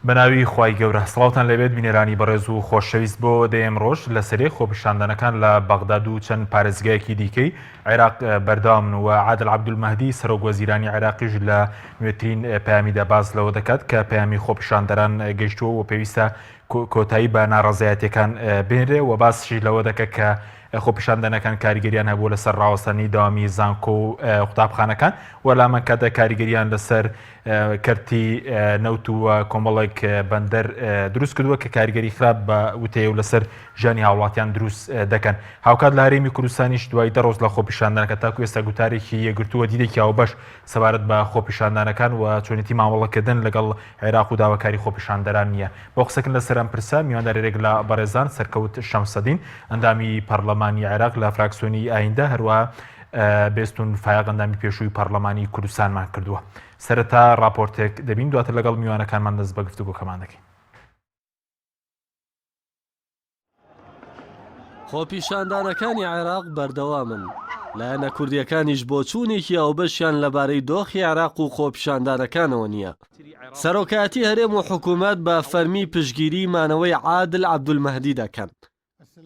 بەناوی خوای گەورە سڵاوتان لەبێت بینێرانی بەڕێز و خۆشەویست بۆ دەیەم ڕۆژ لە سەرێ خۆپیشاندنەکان لە بەغداد و چەند پارێزگایەکی دیکەی عێراق بەردەوامن و عادل عەبدولمەهدی سەرۆک وەزیرانی عێراقیش لە نوێترین پەیامیدا باز لەوە دەکات کە پەیامی خۆپیشاندەران گەیشتووە و پێویستە کۆتایی بە ناڕەزایەتیەکان بێنرێ و باسیش لەوە دەکات کە خۆپیشاندنەکان کاریگەریان هەبوو لەسەر ڕاوەستنی داوامی زانکۆ و قوتابخانەکان وەلامە کاتە کاریگەریان لەسەر کەرتی نەوت و کۆمەڵێک بەندەر دروست کردووە کە کاریگەری خراپ بە وتەیە و لەسەر ژیانی هاوڵاتیان دروست دەکەن. هاوکات لە هەرێمی کوردستانیش دوای دە ڕۆژ لە خۆپیشاندنەکە تاکو ئێستا گوتارێکی یەکگرتووە دیدێکی هاوبەش سەبارەت بە خۆپیشاندنەکان و چۆنیەتی مامەڵەکردن لەگەڵ عێراق و داواکاری خۆپیشاندەران نییە. بۆ قسەکردن لەسەر ئەم پرسە میواندارێک لە بەڕێزان سەرکەوت شەمسەدین ئەندامی پەرلەمانی عێراق لە فراکسیۆنی ئایندە هەروە بێستون فایق ئەندامی پێشووی پەرلەمانی کوردستانمان کردووە. سەرەتا راپۆرتێک دەبین دواتر لەگەڵ میوانەکانمان دەست بە گفتوگۆکەمان دەکەین. خۆپیشاندانەکانی عێراق بەردەوامن. لایەنە کوردیەکانیش بۆ چوونێکی ئەوبەشیان لەبارەی دۆخی عێراق و خۆپیشاندانەکانەوە نییە. سەرۆکایەتی هەرێم و حکوومەت بە فەرمی پشگیری مانەوەی عادل عەبدولمەهدی دەکەن.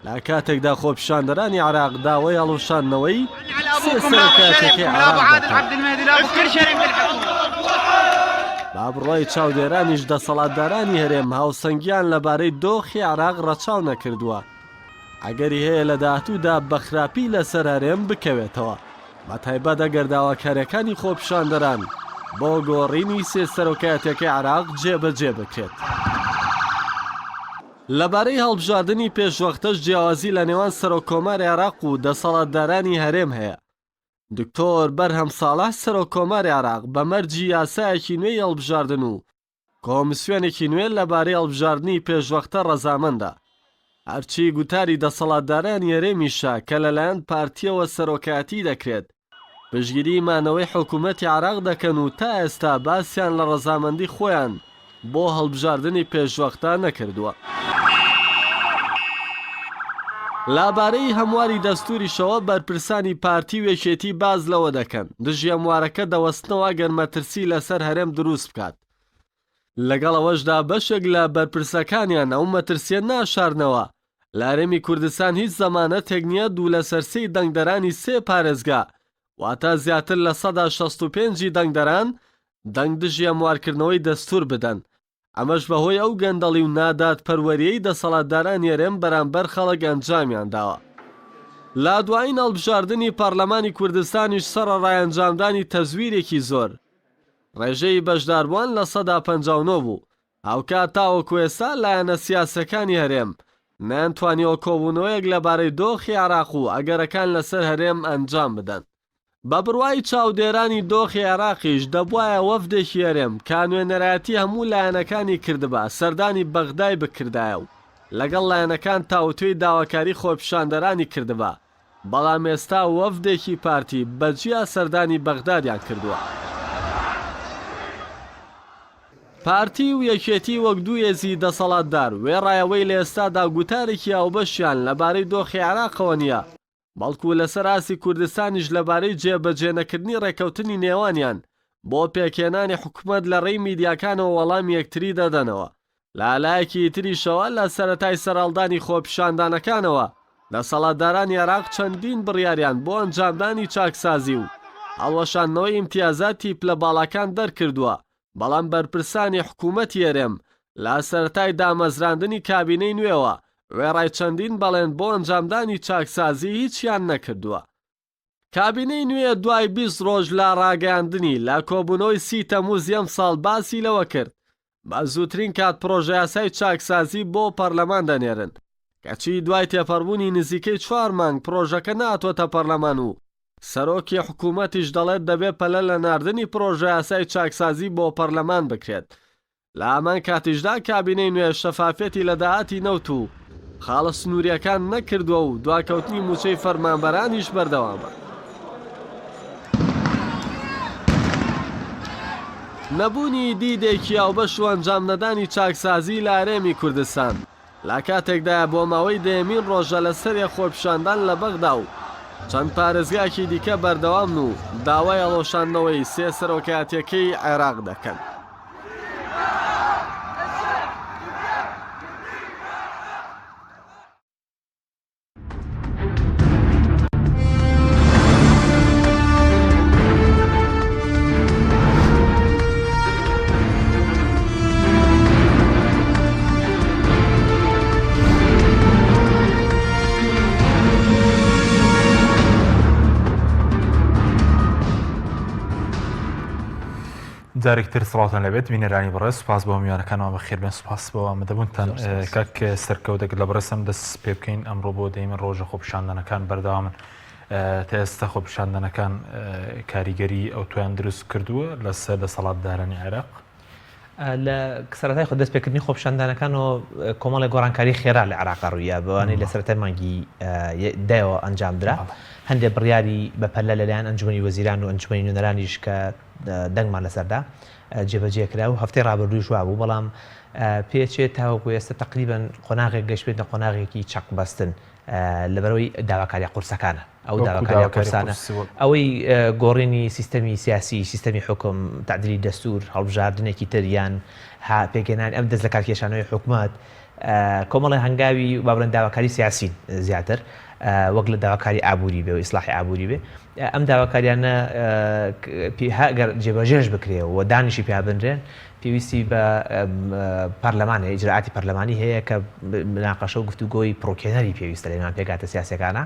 لە کاتێکدا خۆپیشاندەرانی عێراق داوای هەڵوشاندنەوەی سێ سەرۆکایەتیەکەی عێراق با بڕۆی چاودێرانیش دەسەڵاتدارانی هەرێم هاوسەنگیان لەبارەی دۆخی عێراق ڕەچاو نەکردووە. ئەگەری هەیە لە داهاتوودا بەخراپی لەسەر هەرێم بکەوێتەوە بە تایبەت ئەگەر داواکاریەکانی خۆپیشاندەران بۆ گۆڕینی سێ سەرۆکایەتیەکەی عێراق جێبەجێ بکرێت. لەبارەی هەڵبژاردننی پێشوەختەش جیاوازی لە نێوان سەرۆکۆماری عێراق و دەسەڵاتدارانی هەرێم هەیە. دکتۆر بەرهەم ساڵح سەرۆکۆماری عێراق بە مەرجی یاسایەکی نوێی هەڵبژاردن و کۆمیسیۆنێکی نوێ لەبارەی هەڵبژاردننی پێشوەختە ڕەزامەندە. هەرچی گوتاری دەسەڵاتدارانی هەرێمیشە کە لەلایەن پارتیەوە سەرۆکایەتی دەکرێت پشگیری مانەوەی حکوومەتی عێراق دەکەن و تا ئێستا باسییان لە ڕەزامەندی خۆیان بۆ هەڵبژاردننی پێشوەختە نەکردووە. لابارەی هەمواری دەستوریشەوە بەرپرسانی پارتی وێکێتی باز لەوە دەکەن دژی هەموارەکە دەوەستنەوە گەرمەترسی لەسەر هەرێم دروست بکات. لەگەڵ ئەوەشدا بەشێک لە بەرپرسەکانیان ئەو مەترسیە ناشارنەوە لە هەرێمی کوردستان هیچ زەمانەتێک نییە دوو لە سەرسەی دەنگدەرانی سێ پارێزگا واتە زیاتر لە 165 دەنگدەران دەنگ دژی هەموارکردنەوەی دەستور بدەن. ئەمەش بەهۆی ئەو گەندەڵی و نادات پەروەریەی دەسەڵاتدارانی هەرێم بەرامبەر خەڵک ئەنجامیان داوە. لا دوایین هەڵبژاردننی پەرلەمانی کوردستانیش سەرەڕایەنجامدانی تەزویرێکی زۆر ڕێژەی بەشداربووان لە 159 بوو. هاوکات تاوەکو ئێستا لایەنە سیاسەکانی هەرێم نەیانتوانیەوە کۆبوونەوەیەک لەبارەی دۆخی عێراق و ئەگەرەکان لەسەر هەرێم ئەنجام بدەن. بە بڕوای چاودێرانی دۆخی عێراقیش دەبوایە وەفدێکی هەرێم کانوێنەرایەتی هەموو لایەنەکانی کردبا سەردانی بەغدای بکردایە و لەگەڵ لایەنەکان تاوتوێی داواکاری خۆپیشاندەرانی کردبا، بەڵام ئێستا وەفدێکی پارتی بەجیا سەردانی بەغدادیان کردووە. پارتی و یەکێتی وەک دوو هێزی دەسەڵاتدار وێڕایەوەی لە ئێستادا گوتارێکی ئاوبەشیان لەبارەی دۆخی عێراقەوە نییە، بەڵکو لەسەر ئاسی کوردستانیش لەبارەی جێبەجێنەکردنی ڕێکەوتنی نێوانیان بۆ پێکێنانی حکوومەت لە ڕێی میدیاکانەوە وەڵام یەکتری دەدەنەوە. لالایەکی تریشەوە لە سەرەتای سەرهەڵدانی خۆپیشاندانەکانەوە دەسەڵاتدارانی عێراق چەندین بڕیاریان بۆ ئەنجامدانی چاکسازی و هەڵوەشاندنەوەی ئیمتیازاتی پلە باڵەکان دەرکردووە، بەڵام بەرپرسانی حکوومەتی هەرێم لە سەرەتای دامەزراندنی کابینەی نوێوە وێڕای چەندین بەڵێن بۆ ئەنجامدانی چاکسازی هیچیان نەکردووە. کابینەی نوێ دوای 20 ڕۆژ لە ڕاگەیاندنی لە کۆبوونەوەی 30 تەمووز ئەم ساڵ باسی لەوە کرد بە زووترین کات پرۆژە یاسای چاکسازی بۆ پەرلەمان دەنێرن، کەچی دوای تێپەڕبوونی نزیکەی 4 مانگ پرۆژەکە ناتوەتە پەرلەمان و سەرۆکی حکوومەتیش دەڵێت دەبێت پەلە لە ناردنی پرۆژە یاسای چاکسازی بۆ پەرلەمان بکرێت. لە هەمان کاتیشدا کابینەی نوێ شەفافێتی لە داهاتی نەوت و خاڵە سنووریەکان نەکردووە و دواکەوتنی موچەی فەرمانبەرانیش بەردەوامە. نەبوونی دیدێکی ئاوبەش و ئەنجام نەدانی چاکسازی لە هەرێمی کوردستان لە کاتێکدا بۆ ماوەی دەیەمین ڕۆژە لە سەرێ خۆپیشاندان لە بەغدا و چەند پارێزگاکی دیکە بەردەوامن و داوای هەڵۆشاندنەوەی سێ سەرۆکایەتیەکەی عێراق دەکەن. جارێکتر سڵاتان لەبێت بینەرانی بەڕێز سوپاس بۆ میوانەکانەوە بە خێربێن سوپاس بۆ ئامادەبوونتان کاک سەرکەوتێک لە بەڕێسم دەست پێ بکەین ئەمڕۆ بۆ دەیمە ڕۆژە خۆپیشاندنەکان بەردەوامن تا ئێستا خۆپیشاندنەکان کاریگەری ئەو تویان دروست کردووە لەسەر دەسەڵاتدارانی عێراق لە سەرەتای خۆ دەستپێکردنی خۆپیشاندنەکانەوە کۆمەڵی گۆڕانکاری خێرا لە عێراقا ڕوویە بەوانەی لە سەرەتای مانگی دایەوە ئەنجامدرا هەندێک بڕیاری بەپەلە لەلایەن ئەنجومەنی وەزیران و ئەنجومەنی نوێنەرانیش کە دەنگمان لەسەردا جێبەجێ کرا و هەفتەی ڕابردووی ژوا بوو بەڵام پێچێت تاوەکو ئێستا تقریبان قۆناغێک گەشت بێتە قۆناغێکی چەق بەستن لەبەرەوەی داواکاریە قورسەکانە ئەو داواکاریە قورسانە ئەوەی گۆڕینی سیستەمی سیاسی سیستەمی حکم تعدیلی دەستور هەڵبژاردنێکی تریان پێگەێنانی ئەم دەست لە کارکێشانەوەی حکوومەت کۆمەڵی هەنگاوی بابرن داواکاری سیاسین زیاتر وەک لە داواکاری ئابووری بێ و ئیسلاحی ئابووری بێ ئەم داواکاریانە گەر جێبەجێش بکرێەوە و دانیشی پیا بنرێن پێویستی بە پەرلەمانە ئیجراعاتی پەرلەمانی هەیە کە مناقەشە و گفتوگۆی پرۆکێنەری پێویستە لەنێوان پێکاتە سیاسەکانە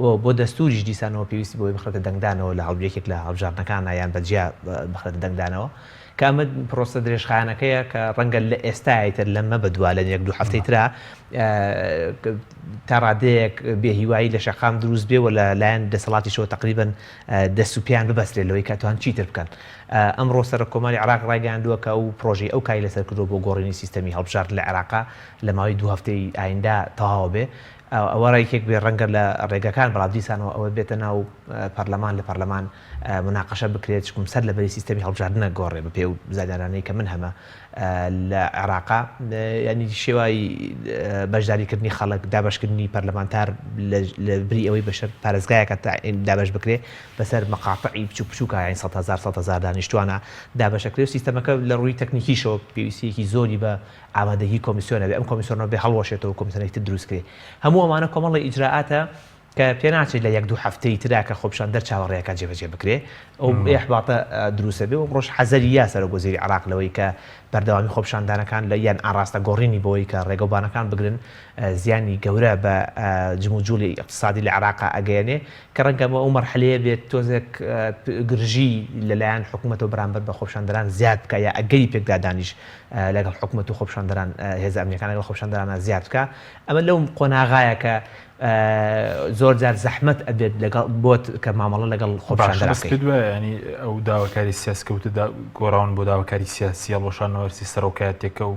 و بۆ دەستوریش دیسانەوە پێویستی بۆی بخرێتە دەنگدانەوە لە هەڵبژێکێک لە هەڵبژاردنەکانە یان بەجیا بخرێتە دەنگدانەوە کە ئەمە پرۆسە درێژخایەنەکەیە کە ڕەنگە لە ئێستایتر لەمە بەدووە لە یەک دوو هەفتەی ترا تا ڕادەیەک بێهیوایی لە شەقام دروست بێ و لەلایەن دەسەڵاتیشەوە تقریبن دەست و پێیان ببەسترێت لەوەی کە توان چیتر بکەن ئەمڕۆ سەر کۆماری عێراق ڕایگەیاندووە کە ئەو پرۆژەی ئەو کاری لەسەر کردو بۆ گۆڕینی سیستەمی هەڵبژارد لە عێراقا لە ماوەی دوو هەفتەی ئایندا تەواو بێ ئەوە ڕێکێک بێ ڕەنگە لە ڕێگەکان بەڵام دیسانەوە ئەوە بێتە ناو پەرلەمان لە پەرلەمان مناقەشە بکرێت چکم سەر لەبەری سیستەمی هەڵبژاردنە گۆڕێ بە پێ و زانیارانەی کە من هەمە لە عێراقا ینی شێوای بەشداریکردنی خەڵک دابشکردنی پەرلەمانتار لە بری ئەوەی بەشەر پارێزگایەکە دابش بکرێ بەسەر مەقاطعی بچووک بچووکە یان 100,000 دانیشتوانە دابشەکرێ و سیستەمەکە لە ڕووی تەکنیکیشەوە پێویستیەکی زۆری بە ئامادەهی کۆمیسیۆنە بێ ئەم کۆمیسیۆنەوە بێ هەڵوەشێتەوە کۆمیسیۆنێکی دروستکرێ هەموو ئەمانە کۆمەڵی ئیجراعاتە کە پێ ناچێت لە یەک دوو هەفتەی ترا کە خۆپیشاندەر چاوەڕێیەکان جێبەجێ بکرێ ئەو ئێحباتە دروستە بێ و ڕۆژ حەزەری یا سەرۆکوەزیری عێراق لەوەی کە بەردەوامی خۆپیشاندانەکان لە یان ئاڕاستە گۆڕینی بۆی کە ڕێگەوبانەکان بگرن زیانی گەورە بە جم و جوڵی اقتصادی لە عێراقا ئەگەیەنێ کە ڕەنگەمە ئەو مەرحەلەیە بێت تۆزێک گرژی لەلایەن حکوومەتەوە بەرامبەر بە خۆپیشاندەران زیاد بکە یا ئەگەری پێکدا دانیش لەگەڵ حکوومەت و خۆپیشاندەران هێز ئەمنیەکان لەگەڵ خۆپیشاندەرانە زیاد بکە ئەمە لەو قۆناغایە کە زۆر جار زەحمەت ئەبێت لەگەڵ بۆت کە مامەڵە لەگەڵ خۆپیشاندەرەکەی ینی ئەو داواکاری سیاسکەوتە گۆڕاون بۆ داواکاری سیاسی هەڵوەشانەوەرسی سەرۆکایەتێکە و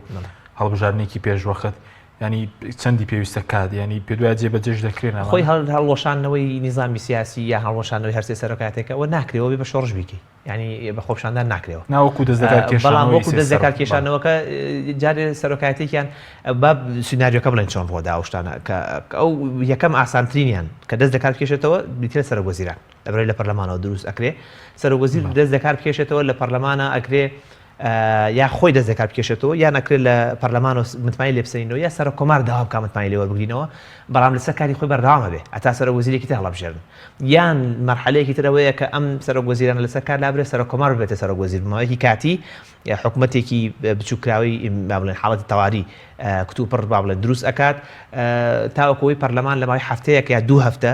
هەڵبژاردنێکی پێشوەخت ینی چەندی پێویستە کات ینی پێ دوای جێبەجێش دەکرێن خۆی هەڵوەشانەوەی نیزامی سیاسی یا هەڵوەشانەوەی هەرسێ سەرۆکاتێکەوە ناکرێەوە بێ بە شۆڕژ بیکەی ینی بە خۆپیشاندان ناکرێەوە ناوەکو بەڵام وەکو دەستدەکات کێشانەوەکە جارێ سەرۆکاتێکیان با سیناریۆکە بڵێن چۆن ڕۆدا ئەو شتانە کە ئەو یەکەم ئاسانترینیان کە دەست دەکات بکێشێتەوە بیترە سەرۆکوەزیران لەبەرەوەی لە پەرلەمانەوە دروست ئەکرێ سەرۆکوەزیر دەست دەکات بکێشێتەوە لە پەرلەمانە ئەکرێ یا خۆی دەست دەکات بکێشێتەوە یان ئەکرێت لە پەرلەمان و متمانی لێ بسەینەوە یا سەر کۆمار داوا بکە متمانی لێوە بگرینەوە بەڵام لەسەر کاری خۆی بەردەوامە بێ ئەتا سەرۆکوەزیرێکی تر هەڵبژێرن یان مەرحەلەیەکی ترەوەیە کە ئەم سەرۆکوەزیرانە لەسەر کار لابرێ سەر کۆمار بێتە سەرۆکوەزیر بماوەیەکی کاتی یا حکوومەتێکی بچووکراوی با بڵێن حاڵەتی تەواوی کتوپڕ با بڵێن دروست ئەکات تاوەکەوەی پەرلەمان لە ماوەی هەفتەیەک یا دوو هەفتە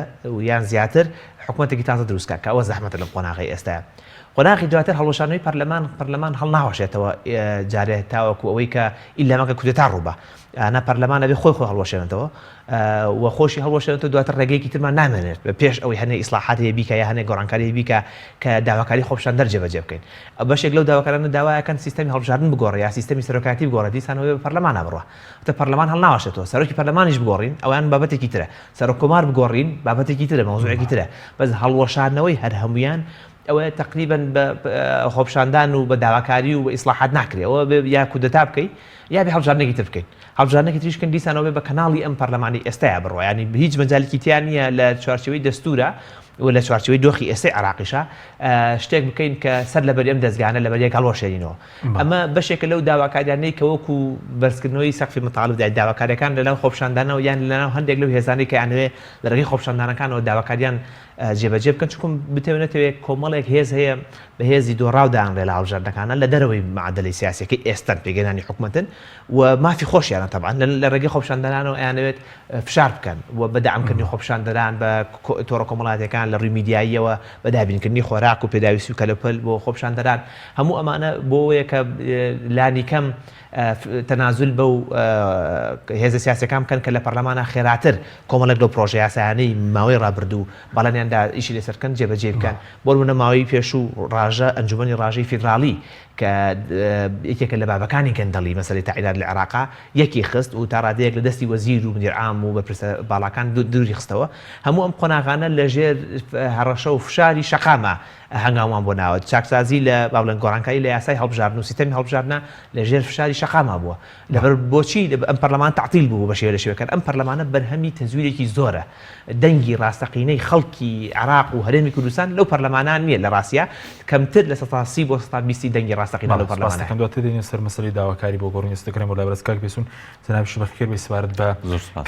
یان زیاتر حکوومەتێکی تازە دروستکە کە ئەوە زەحمەتە لەم قۆناغی ئێستاە قۆناغی دواتر هەڵوەشانەوەی پەرلەمان هەڵناوەشێتەوە جارێ تاوەکو ئەوەی کە ئیلامەکە کودێتا ڕووبە ئەنا پەرلەمانە بێ خۆی هەڵوەشێنێتەوە و خۆشی هەڵوەشێنێتەوە دواتر ڕێگەیەکی ترمان نامێنێت بە پێش ئەوەی هەنێ ئیسلاحاتی بیکە یا هەنێ گۆڕانکاری بیکە کە داواکاری خۆپیشاندەر جێبەجێ بکەین بەشێک لەو داواکارانە داوایەکەن سیستەمی هەڵبژاردن بگۆڕێ یا سیستەمی سەرۆکاتی بگۆڕێ دیسانەوەی بە پەرلەمانە بڕوە تە پەرلەمان هەڵناوەشێتەوە سەرۆکی پەرلەمانیش بگۆڕین ئەویان بابەتێکی ترە سەرۆکۆمار بگۆڕین بابەتێکی ترە مەوزوعێکی ترە بەس هەڵوەشاندنەوەی هەر هەمویان ئەوە تقریبا بە خۆپیشاندان و بە داواکاری و بە ئیسلاحات ناکرێەوە یا کودەتا بکەیت یا بێ هەڵبژاردنێکی تر بکەین هەڵبژاردنێکی تریشکن دیسانەوە بە کەناڵی ئەم پەرلەمانی ئێستایا بڕۆ ینی هیچ مەجاالێکی تیان نییە لە چوارچەوەی دەستورە و لە چوارچەوەی دۆخی ئێستای عێراقیشە شتێک بکەین کە سەر لەبەری ئەم دەستگانە لەبەریەک هەڵوەشێنینەوە ئەمە بەشێکە لەو داواکاریانەی کە وەکو بەرزکردنەوەی سەقفی متعاڵب داواکاریەکان لەناو خۆپیشاندانەوە یان لەناو هەندێک لەو هێزانەی کە یانوێ لە ڕێگەی خۆپیشاندانەکانەوە داواکاریان جێبەجێ بکەن چکم بتێونێتەوەی کۆمەڵێک هێز هەیە بە هێزی دۆڕاودان لە هەڵبژاردنەکانە لە دەرەوەی معادلەی سیاسیەکەی ئێستان پێگەێنانی حکوومەتن و مافی خۆشیانە تەبعاً لە ڕێگەی خۆپیشاندەرانەوە ئەیانەوێت فشار بکەن و بەدەعمکردنی خۆپیشاندەران بە تۆڕە کۆمەڵاتیەکان لە ڕووی میدیاییەوە بەدابینکردنی خۆراک و پێداویستی و کەلەپەل بۆ خۆپیشاندەران هەموو ئەمانە بۆیە کە لانی کەم تەنازل بە و هێزە سیاسەکان بکەن کە لە پەرلەمانە خێراتر کۆمەڵێک لەو پرۆژە یاسایانەی ماوەی ڕابردوو باڵانیاندا ئیشی لەسەرکەن جێبەجێ بکەن بۆ نمونە ماوەی پێشوو ڕاژە ئەنجومەنی ڕاژەی فیدراڵی کە یەکێکە لە بابەکانی گەندەڵی مەسەلەی تاعینات لە عێراقا یەکی خست و تا ڕادەیەک لە دەستی وەزیر و مدیر عام و بەرپرسە باڵاکان دووری خستەوە هەموو ئەم قۆناغانە لەژێر هەڕەشە و فشاری شەقامە هەنگاومان بۆ ناوە چاکسازی لە باڵێن گۆڕانکاری لە یاسای هەڵبژاردن و سیستەمی هەڵبژاردنە لەژێر فشاری شەقامە بووە لەبەر بۆچی ئەم پەرلەمان تعتیل بوو بە شێوە لە شێوەکان ئەم پەرلەمانە بەرهەمی تەزویرێکی زۆرە دەنگی ڕاستەقینەی خەڵکی عێراق و هەرێمی کوردستان لەو پەرلەمانان نییە لە ڕاستیە کەمتر لە 130 بۆ 120 دەنگی ڕاستەقینە لەو پەرلەمانەکە دواتر دێنێ سەر مەسەلەی داواکاری بۆ گۆڕینی ستەکرێن بۆ لابرس کاک بێسون جەناب شبەخێر بێ سپارەت بە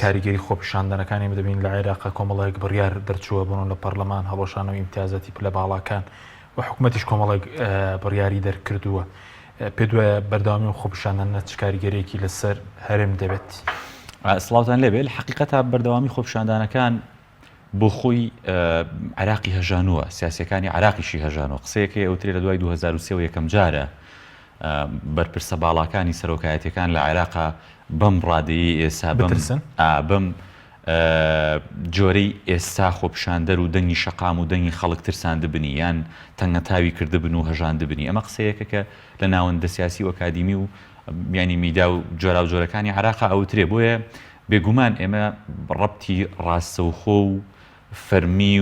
کاریگەری خۆپیشاندنەکانی بدەبین لە عێراق کۆمەڵێک بڕیار دەرچووە بوون لە پەرلەمان هەڵۆشانەوە ئیمتیازاتی پلە باڵاکان و حکوومەتیش کۆمەڵێک بڕیاری دەرکردووە پێ دوایە بەردەوامی و خۆپیشاندنە چ کاریگەرێکی لەسەر هەرێم دەبێت سڵاوتان لێبێ لە حقیقەتە بەردەوامی خۆپیشاندانەکان بۆ خۆی عراقی هەژانووە سیاسەکانی عراقیشی هەژانەوە قسەیەکەی ئەوترێ لە دوای 2023 یەکەم جارە بەرپرسە باڵاکانی سەرۆکایەتەکان لە عێراقا بەم ڕادەیە ئێستا بەم جۆرەی ئێستا خۆپیشاندەر و دەنگی شەقام و دەنگی خەڵک ترساند بنی یان تەنگە تاوی کردبن و هەژاند بنی ئەمە قسەیەکە کە لە ناوەندە سیاسی و ئەکادیمی و ینی میدا و جۆرا و جۆرەکانی عێراقا ئەوترێ بۆیە بێگومان ئێمە ڕەبتی ڕاستەوخۆ و فەرمی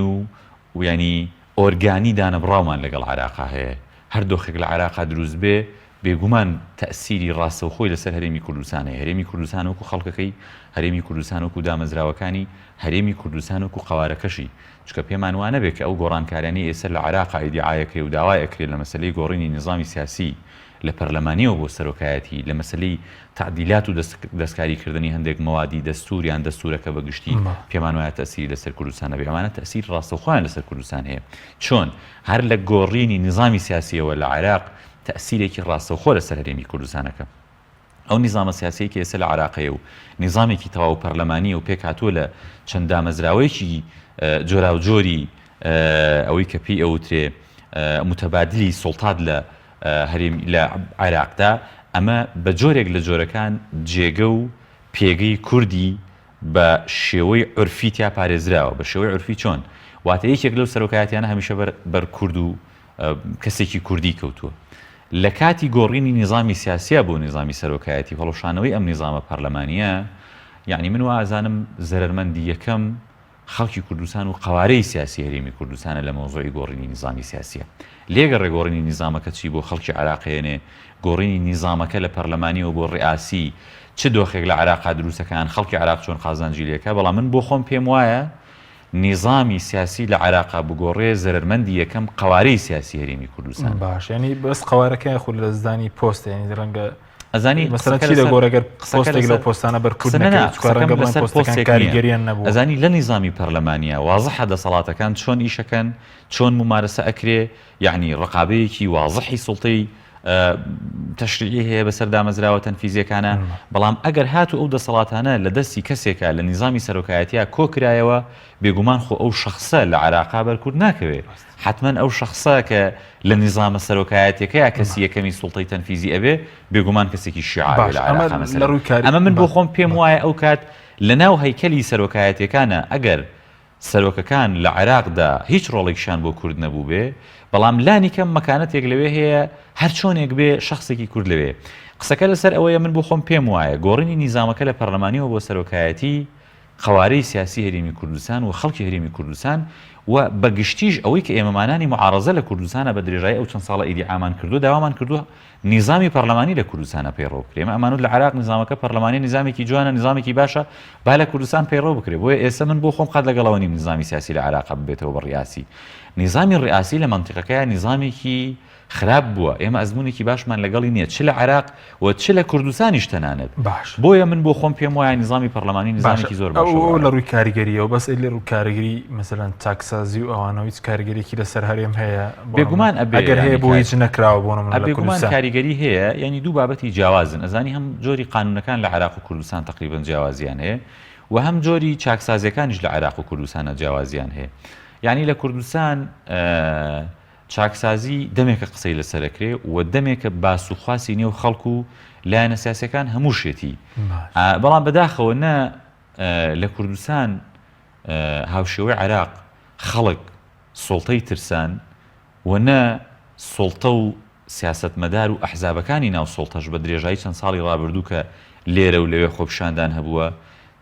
و ینی ئۆرگانی دانەبڕاومان لەگەڵ عێراقا هەیە هەردۆخێک لە عێراقا دروست بێ بێگومان تەسیری ڕاستەوخۆی لەسەر هەرێمی کوردستان هەیە هەرێمی کوردستان وەکو خەڵکەکەی هەرێمی کوردستان وەکو دامەزراوەکانی هەرێمی کوردستان وەکو قەوارەکەشی چکە پێمان وانە بێت کە ئەو گۆڕانکارانی ئێستا لە عێراقا ئیدعایەکەی و داوای ئەکرێت لە مەسەلەی گۆڕینی نظامی سیاسی لە پەرلەمانیەوە بۆ سەرۆکایەتی لە مەسلەی تعدیلات و دەستکاریکردنی هەندێک مەوادی دەستوریان دەستورەکە بەگشتی پێمان وایە تەسیری لەسەر کوردستانە بێ ئەمانە تەسیر ڕاستەوخۆیان لەسەر کوردستان هەیە چۆن هەر لە گۆڕینی نظامی سیاسیەوە لە عێراق تەسیرێکی ڕاستەوخۆ لەسەر هەرێمی کوردستانەکە ئەو نظامە سیاسەیەکی ئێستا لە عێراقەیە و نظامێکی تەواو پەرلەمانی و پێک هاتووە لە چەند دامەزراوەیەکی جۆرا و جۆری ئەوەی کە پێی ئەوترێ متەبادلی سوڵتات لە عێراقدا ئەمە بە جۆرێک لە جۆرەکان جێگە و پێگەی کوردی بە شێوەی عورفی تیا پارێزراوە بە شێوەی عورفی چۆن واتە یەکێک لەو سەرۆکایەتیانە هەمیشە بەر کورد و کەسێکی کوردی کەوتووە لە کاتی گۆڕینی نظامی سیاسیە بۆ نظامی سەرۆکایەتی هەڵۆشانەوەی ئەم نظامە پەرلەمانیە یعنی من وازانم زەرمەندی یەکەم خەڵکی کوردستان و قوارەی سیاسی هەرێمی کوردستانە لە مۆزوعی گۆڕینی نظامی سیاسیە لێگە ڕێگۆڕینی نظامەکە چی بۆ خەڵکی عێراقیێنێ گۆڕینی نظامەکە لە پەرلەمانیەوە بۆ ڕئاسی چ دۆخێک لە عێراقا دروستەکان خەڵکی عێراق چۆن خازانجیلەکە بەڵام من بۆ خۆم پێم وایە نظامی سیاسی لە عێراقا بگۆڕێ زەرمەندی یەکەم قوارەی سیاسی هەرێمی کوردستان باش ینی بەس قوارەکە خود لە زدانی پۆست ینی ڕەنگە ئەزانی گۆڕەگەر پۆستێک لە پۆستانە بەرکردنەکە کاریگەریان نەبوو ئەزانی لە نظامی پەرلەمانیە واضحە دەسەڵاتەکان چۆن ئیشەکەن چۆن ممارەسە ئەکرێ یعنی ڕقابەیەکی واضحی سوڵتەی تەشریعی هەیە بەسەر دامەزراوە تەنفیزیەکانە بەڵام ئەگەر هاتو ئەو دەسەڵاتانە لە دەستی کەسێکە لە نظامی سەرۆکایەتیە کۆکرایەوە بێگومان خۆ ئەو شخصە لە عێراقا بەرکورد ناکەوێت حتما ئەو شخصە کە لە نظامە سەرۆکایەتیەکەیە کەسی یەکەمی سوڵتەی تەنفیزی ئەبێ بێگومان کەسێکی شیعاوی لە عێراقا مەسەلەن ئەمە من بۆ خۆم پێم وایە ئەو کات لە ناو هەیکەلی سەرۆکایەتیەکانە ئەگەر سەرۆکەکان لە عێراقدا هیچ ڕۆڵێکیشان بۆ کورد نەبوو بێ بەڵام لانی کەم مەکانەتێک لەوێ هەیە هەر چۆنێک بێ شخصێکی کورد لەوێ قسەکە لەسەر ئەوەیە من بۆ خۆم پێم وایە گۆڕینی نیزامەکە لە پەرلەمانیەوە بۆ سەرۆکایەتی قوارەی سیاسی هەرێمی کوردستان و خەڵکی هەرێمی کوردستان و بەگشتیش ئەوەی کە ئێمەمانانی معارەزە لە کوردستانە بە درێژایی ئەو چەند ساڵە ئیدعامان کردو داوامان کردو نظامی پەرلەمانی لە کوردستانە پەیڕۆ بکرێ ئێمە ئەمانوت لە عێراق نظامەکە پەرلەمانی نظامێکی جوانە نظامێکی باشە با لە کوردستان پەیڕۆ بکرێ بۆیە ئێستا من بۆ خۆم قەت لەگەڵەوە نیم نظامی سیاسی لە عێراق ببێتەوە بە ڕیاسی نیزامی ڕئاسی لە منتیقەکەیە نیزامێکی خراپ بووە ئێمە ئەزمونێکی باشمان لەگەڵی نییە چ لە عێراق و چ لە کوردستانیش تەنانەت باش بۆیە من بۆ خۆم پێم وایە نیزامی پەرلەمانی نیزامێکی زۆر باش لە ڕووی کاریگەریەوە بەس لە ڕوو کاریگەری مەسەلەن چاکسازی و ئەوانەوە هیچ کاریگەریەکی لەسەر هەرێم هەیە بێگومان ئەگەر هەیە بۆ هیچ نەکراوە بۆ بێگومان کاریگەری هەیە یعنی دوو بابەتی جیاوازن ئەزانی هەم جۆری قانونەکان لە عێراق و کوردستان تقریبا جیاوازیان هەیە و هەم جۆری چاکسازیەکانیش لە عێراق و کوردستانە جیاوازیان هەیە یعنی لە کوردستان چاکسازی دەمێکە قسەی لەسەرەکرێ و دەمێکە باسوخواسی نێو خەڵکو و لایەنە سیاسەکان هەمووشێتی بەڵام بەداخەوە نە لە کوردستان هاوشێوەی عێراق خەڵک سوڵتەی ترسان و نە سوڵتە و سیاستمەدار و ئەحزابەکانی ناو سوڵتەش بە درێژایی چەند ساڵی ڕابردوو کە لێرە و لەوێ خۆپیشاندان هەبووە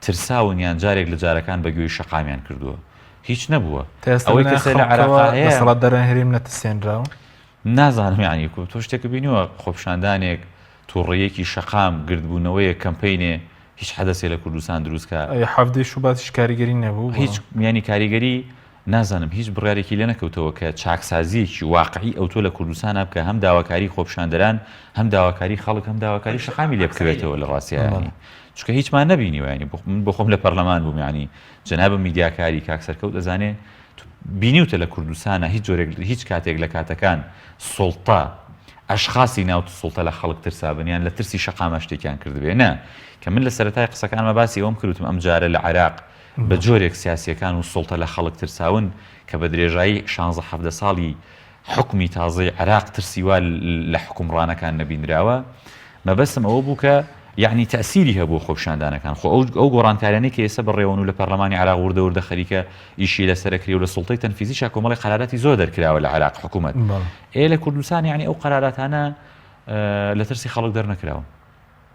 ترساون یان جارێک لە جارەکان بەگوێی شەقامیان کردووە هیچ نەبووە ئەوەی کەسە لە عێراق دەسەڵات دەرەن هەرێم نەتەسێنراوە نازانم یعنی تۆ شتێکە بینیوە خۆپیشاندانێک تووڕێیەکی شەقام گردبوونەوەیە کەمپینێ هیچ حەدەسێ لە کوردستان دروستکە هەفتەی شوباتیش کاریگەری نەبوو هیچ میانی کاریگەری نازانم هیچ بڕیارێکی لێ نەکەوتەوە کە چاکسازیەکی واقعی ئەو تۆ لە کوردستانە بکە هەم داواکاری خۆپیشاندەران هەم داواکاری خەڵک هەم داواکاری شەقامی لێ بکەوێتەوە لە ڕاستیانی چونکە هیچمان نەبینیوە ینی بۆ خۆم لە پەرلەمان بووم ینی جەنابە میدیاکاری کاکسەرکەوت دەزانێ بینیوتە لە کوردستانە هیچ جۆرێک هیچ کاتێک لە کاتەکان سوڵتە ئەشخاصی ناوت سوڵتە لە خەڵک ترسابنیان لە ترسی شەقامە شتێکیان کردبێ نە کە من لە سەرەتای قسەکانمە باسی ئەوم کردوتم ئەم جارە لە عێراق بە جۆرێک سیاسیەکان و سوڵتە لە خەڵک ترساون کە بە درێژایی 16 ساڵی حکومی تازەی عێراق ترسی وا لە حکومڕانەکان نەبینراوە مەبەستم ئەوە بوو کە یعنی تەسیری هەبوو خۆپیشاندانەکان خۆ ئەو گۆڕانکارانەی کە ئێستا بەڕێوەن و لە پەرلەمانی عێراق وردە خەریکە ئیشی لەسەرەکری و لە سوڵتەی تەنفیزیشا کۆمەڵی قەراراتی زۆر دەرکراوە لە عێراق حکوومەت لە کوردستان یعنی ئەو قەراراتانە لە ترسی خەڵک دەرنەکراوە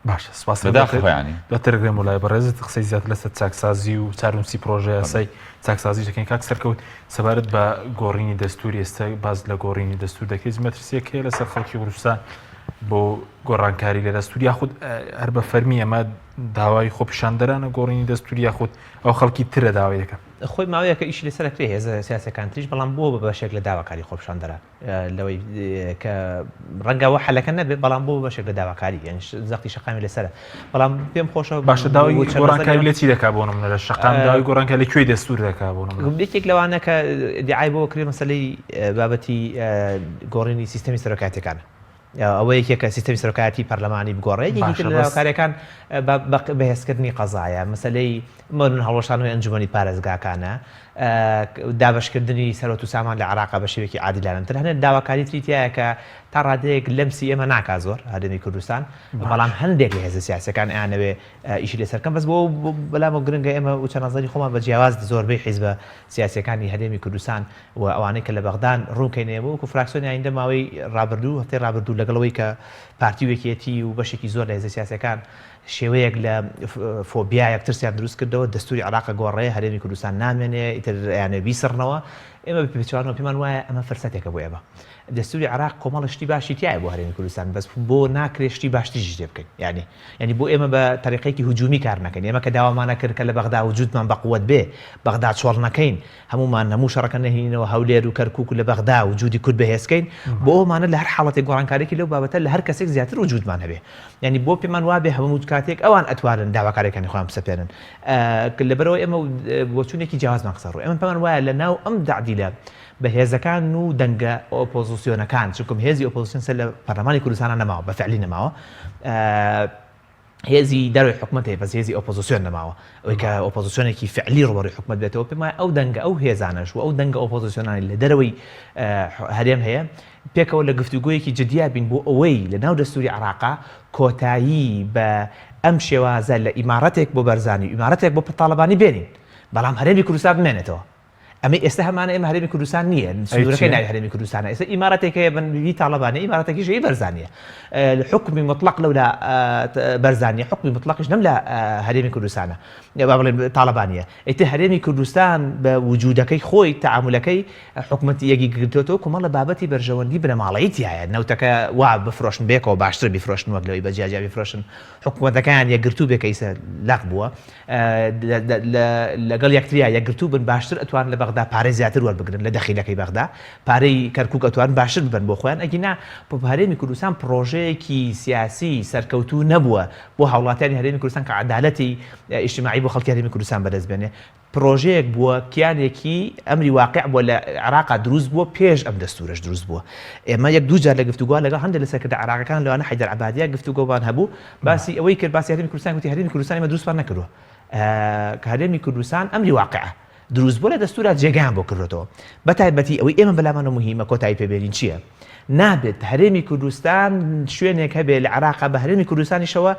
باشە سپاس بەداخەوە بەتەرگرێم وڵای بەڕێزت قسەی زیات لەسەر چاکسازی و چارونسی پرۆژە یاسای چاکسازی دەکەین کاک سەرکەوت سەبارەت بە گۆڕینی دەستوری ئێستا باز لە گۆڕینی دەستور دەکەیت مەترسیەک هەیە لەسەر خەڵکی کوردستان بۆ گۆڕانکاری لە دەستوری یاخود هەر بە فەرمی ئەمە داوای خۆپیشاندەرانە گۆڕینی دەستوری یاخود ئەو خەڵکی ترە داوای دەکەن خۆی ماوەیە کە ئیشی لەسەرکرێ هێزە سیاسەکان تریش بەڵام بۆ بە بەشێک لە داواکاری خۆپیشاندەران لەوەی کە ڕەنگەوە حەلەکە نەبێت بەڵام بۆ بەشێک لە داواکاری یعنی زەختی شەقامی لەسەرە بەڵام پێم خۆشە باشە داوای گۆڕانکاری لە چی دەکا بۆ نمونە لە شەقام داوای گۆڕانکاری لەکوێ دەستور دەکا بۆ نمونە یەکێک لەوانە کە دیعای بۆ کرێ مەسەلەی بابەتی گۆڕینی سیستەمی سەرۆکایەتیەکانە ئەوە یەکێکە سیستەمی سەرۆکایەتی پەرلەمانی بگۆڕێ یەکێک لە داواکاریەکان بەهێزکردنی قەزایە مەسەلەی مەرن هەڵوەشانەوەی ئەنجومەنی پارێزگاکانە دابشکردنی سەرۆت و سامان لە عێراقا بە شێوەیەکی عادیلانەتر هەنێت داواکاری تریتایە کە تا ڕادەیەک لەمسی ئێمە ناکا زۆر هەرێمی کوردستان بەڵام هەندێک لە هێزە سیاسەکان ئەیانەوێ ئیشی لەسەرکەم بەس بۆ بەلامە گرنگە ئێمە و چەند نەزەری خۆمان بە جیاواز زۆربەی حیزبە سیاسیەکانی هەرێمی کوردستان و ئەوانەی کە لە بەغدان ڕوونکەینێەوە وەکو فراکسیۆنی ئایندە ماوەی ڕابردوو هەفتەی ڕابردوو لەگەڵەوەی کە پارتی وەکیەتی و بەشێکی زۆر لە هێزە سیاسەکان شێوەیەک لە فۆبیا یەکترسیان دروست کردەوە دەستوری عێراق گۆڕێ هەرێمی کوردستان نامێنێ ئیتر یانە بیسڕنەوە ئێمە پێچوانەوە پێمان وایە ئەمە فرسەتێکە بۆ ئێمە دەستوری عێراق کۆمەڵە شتی باشی تایە بۆ هەرێمی کوردستان بەس بۆ ناکرێ شتی باشتیش لێ بکەین ینی بۆ ئێمە بە طریقێکی هجومی کار نەکەین ئێمە کە داوامانە کرد کە لە بەغدا وجودمان بەقوت بێ بەغدا چۆڵ نەکەین هەمومان هەموو شەڕەکە نەهێنینەوە هەولێر و کەرکووک لە بەغدا وجودی کورد بەهێزکەین بۆ ئەومانە لە هەر حاڵەتێک گۆڕانکارێکی لەو بابەتە لە هەر کەسێک زیاتر وجودمان هەبێ ینی بۆ پێمان وابێ هەموو کاتێک ئەوان ئەتوانن داواکاریەکانی خۆیان بسەپێنن لەبەرەوەی ئێمە بۆچوونێکی جیاوازمان قسە ڕوو ئێمە پێمان وایە لە ناو ئەم دەعدیلە بەهێزەکان و دەنگە ئۆپۆزیسیۆنەکان چونکم هێزی ئۆپۆزیسیۆن سەر لە پەرلەمانی کوردستانە نەماوە بەفعلی نەماوە هێزی دەروی حکومەت هەیە بەس هێزی ئۆپۆزیسیۆن نەماوە ئەوەی کە ئۆپۆزیسیۆنێکی فعلی ڕوبەڕووی حکومەت بێتەوە پێم وایە ئەو دەنگە ئەو هێزانەش و ئەو دەنگە ئۆپۆزیسیۆنانی لە دەرەوەی هەرێم هەیە پێکەوە لە گفتوگویەکی جدیا بین بۆ ئەوەی لە ناو دەستوری عێراقا کۆتایی بە ئەم شێوازە لە ئیمارەتێک بۆ بەرزانی ئیمارەتێک بۆ تاڵەبانی بێنین بەڵام هەرێمی کوردستان بمێنێتەوە ئەمە ئێستا هەمانە ئێمە هەرێمی کوردستان نییە سنوورەکەی ناوی هەرێمی کوردستانە ئێستا ئیمارەتێکەیە بنوی تاڵەبانە ئیمارەتێکیشی بەرزانیە حکمی مطلق لەولا بەرزانیە حکمی مطلقش نەم لە هەرێمی کوردستانە با بڵێن تاڵەبانیە ئیتر هەرێمی کوردستان بە وجودەکەی خۆی تعاملەکەی حکومەتی یەکی گرتوێتەوە کۆمەڵە بابەتی بەرژەوەندی بنەماڵەیی تایە نەوتەکە وا بفرۆشن بێکەوە باشتر بیفرۆشن وەک لەوەی بەجیاجیا بیفرۆشن حکومەتەکان یەکگرتوو بێکە ئیسە لاق بووە لەگەڵ یەکتریا یەکگرتوو بن باشتر ئەتوان لە بەغدا بەغدا پارەی زیاتر وەربگرن لە دەخیلەکەی بەغدا پارەی کەرکووک ئەتوان باشتر ببن بۆ خۆیان ئەگینا هەرێمی کوردستان پرۆژەیەکی سیاسی سەرکەوتوو نەبووە بۆ هاوڵاتیانی هەرێمی کوردستان کە عەدالەتی ئیجتیماعی بۆ خەڵکی هەرێمی کوردستان بەدەست بێنێ پرۆژەیەک بووە کیانێکی ئەمری واقع بووە لە عێراقا دروست بووە پێش ئەم دەستورەش دروست بووە ئێمە یەک دوو جار لە گفتوگۆ لەگەڵ هەندێک لە سەرکردە عێراقیەکان لەوانە حەیدەر عەبادیە گفتوگۆمان هەبوو باسی ئەوەی کرد باسی هەرێمی کوردستان وتی هەرێمی کوردستان ئێمە دروستمان نەکردووە کە هەرێمی کوردستان ئەمری واقعە دروست بووە لە دەستورە جێگەیان بۆ کردێتەوە بەتایبەتی ئەوەی ئێمە بەلامانە مهمە کۆتایی پێبێنین چییە نابێت هەرێمی کوردستان شوێنێک هەبێ لە عێراقا بە هەرێمی کوردستانیشەوە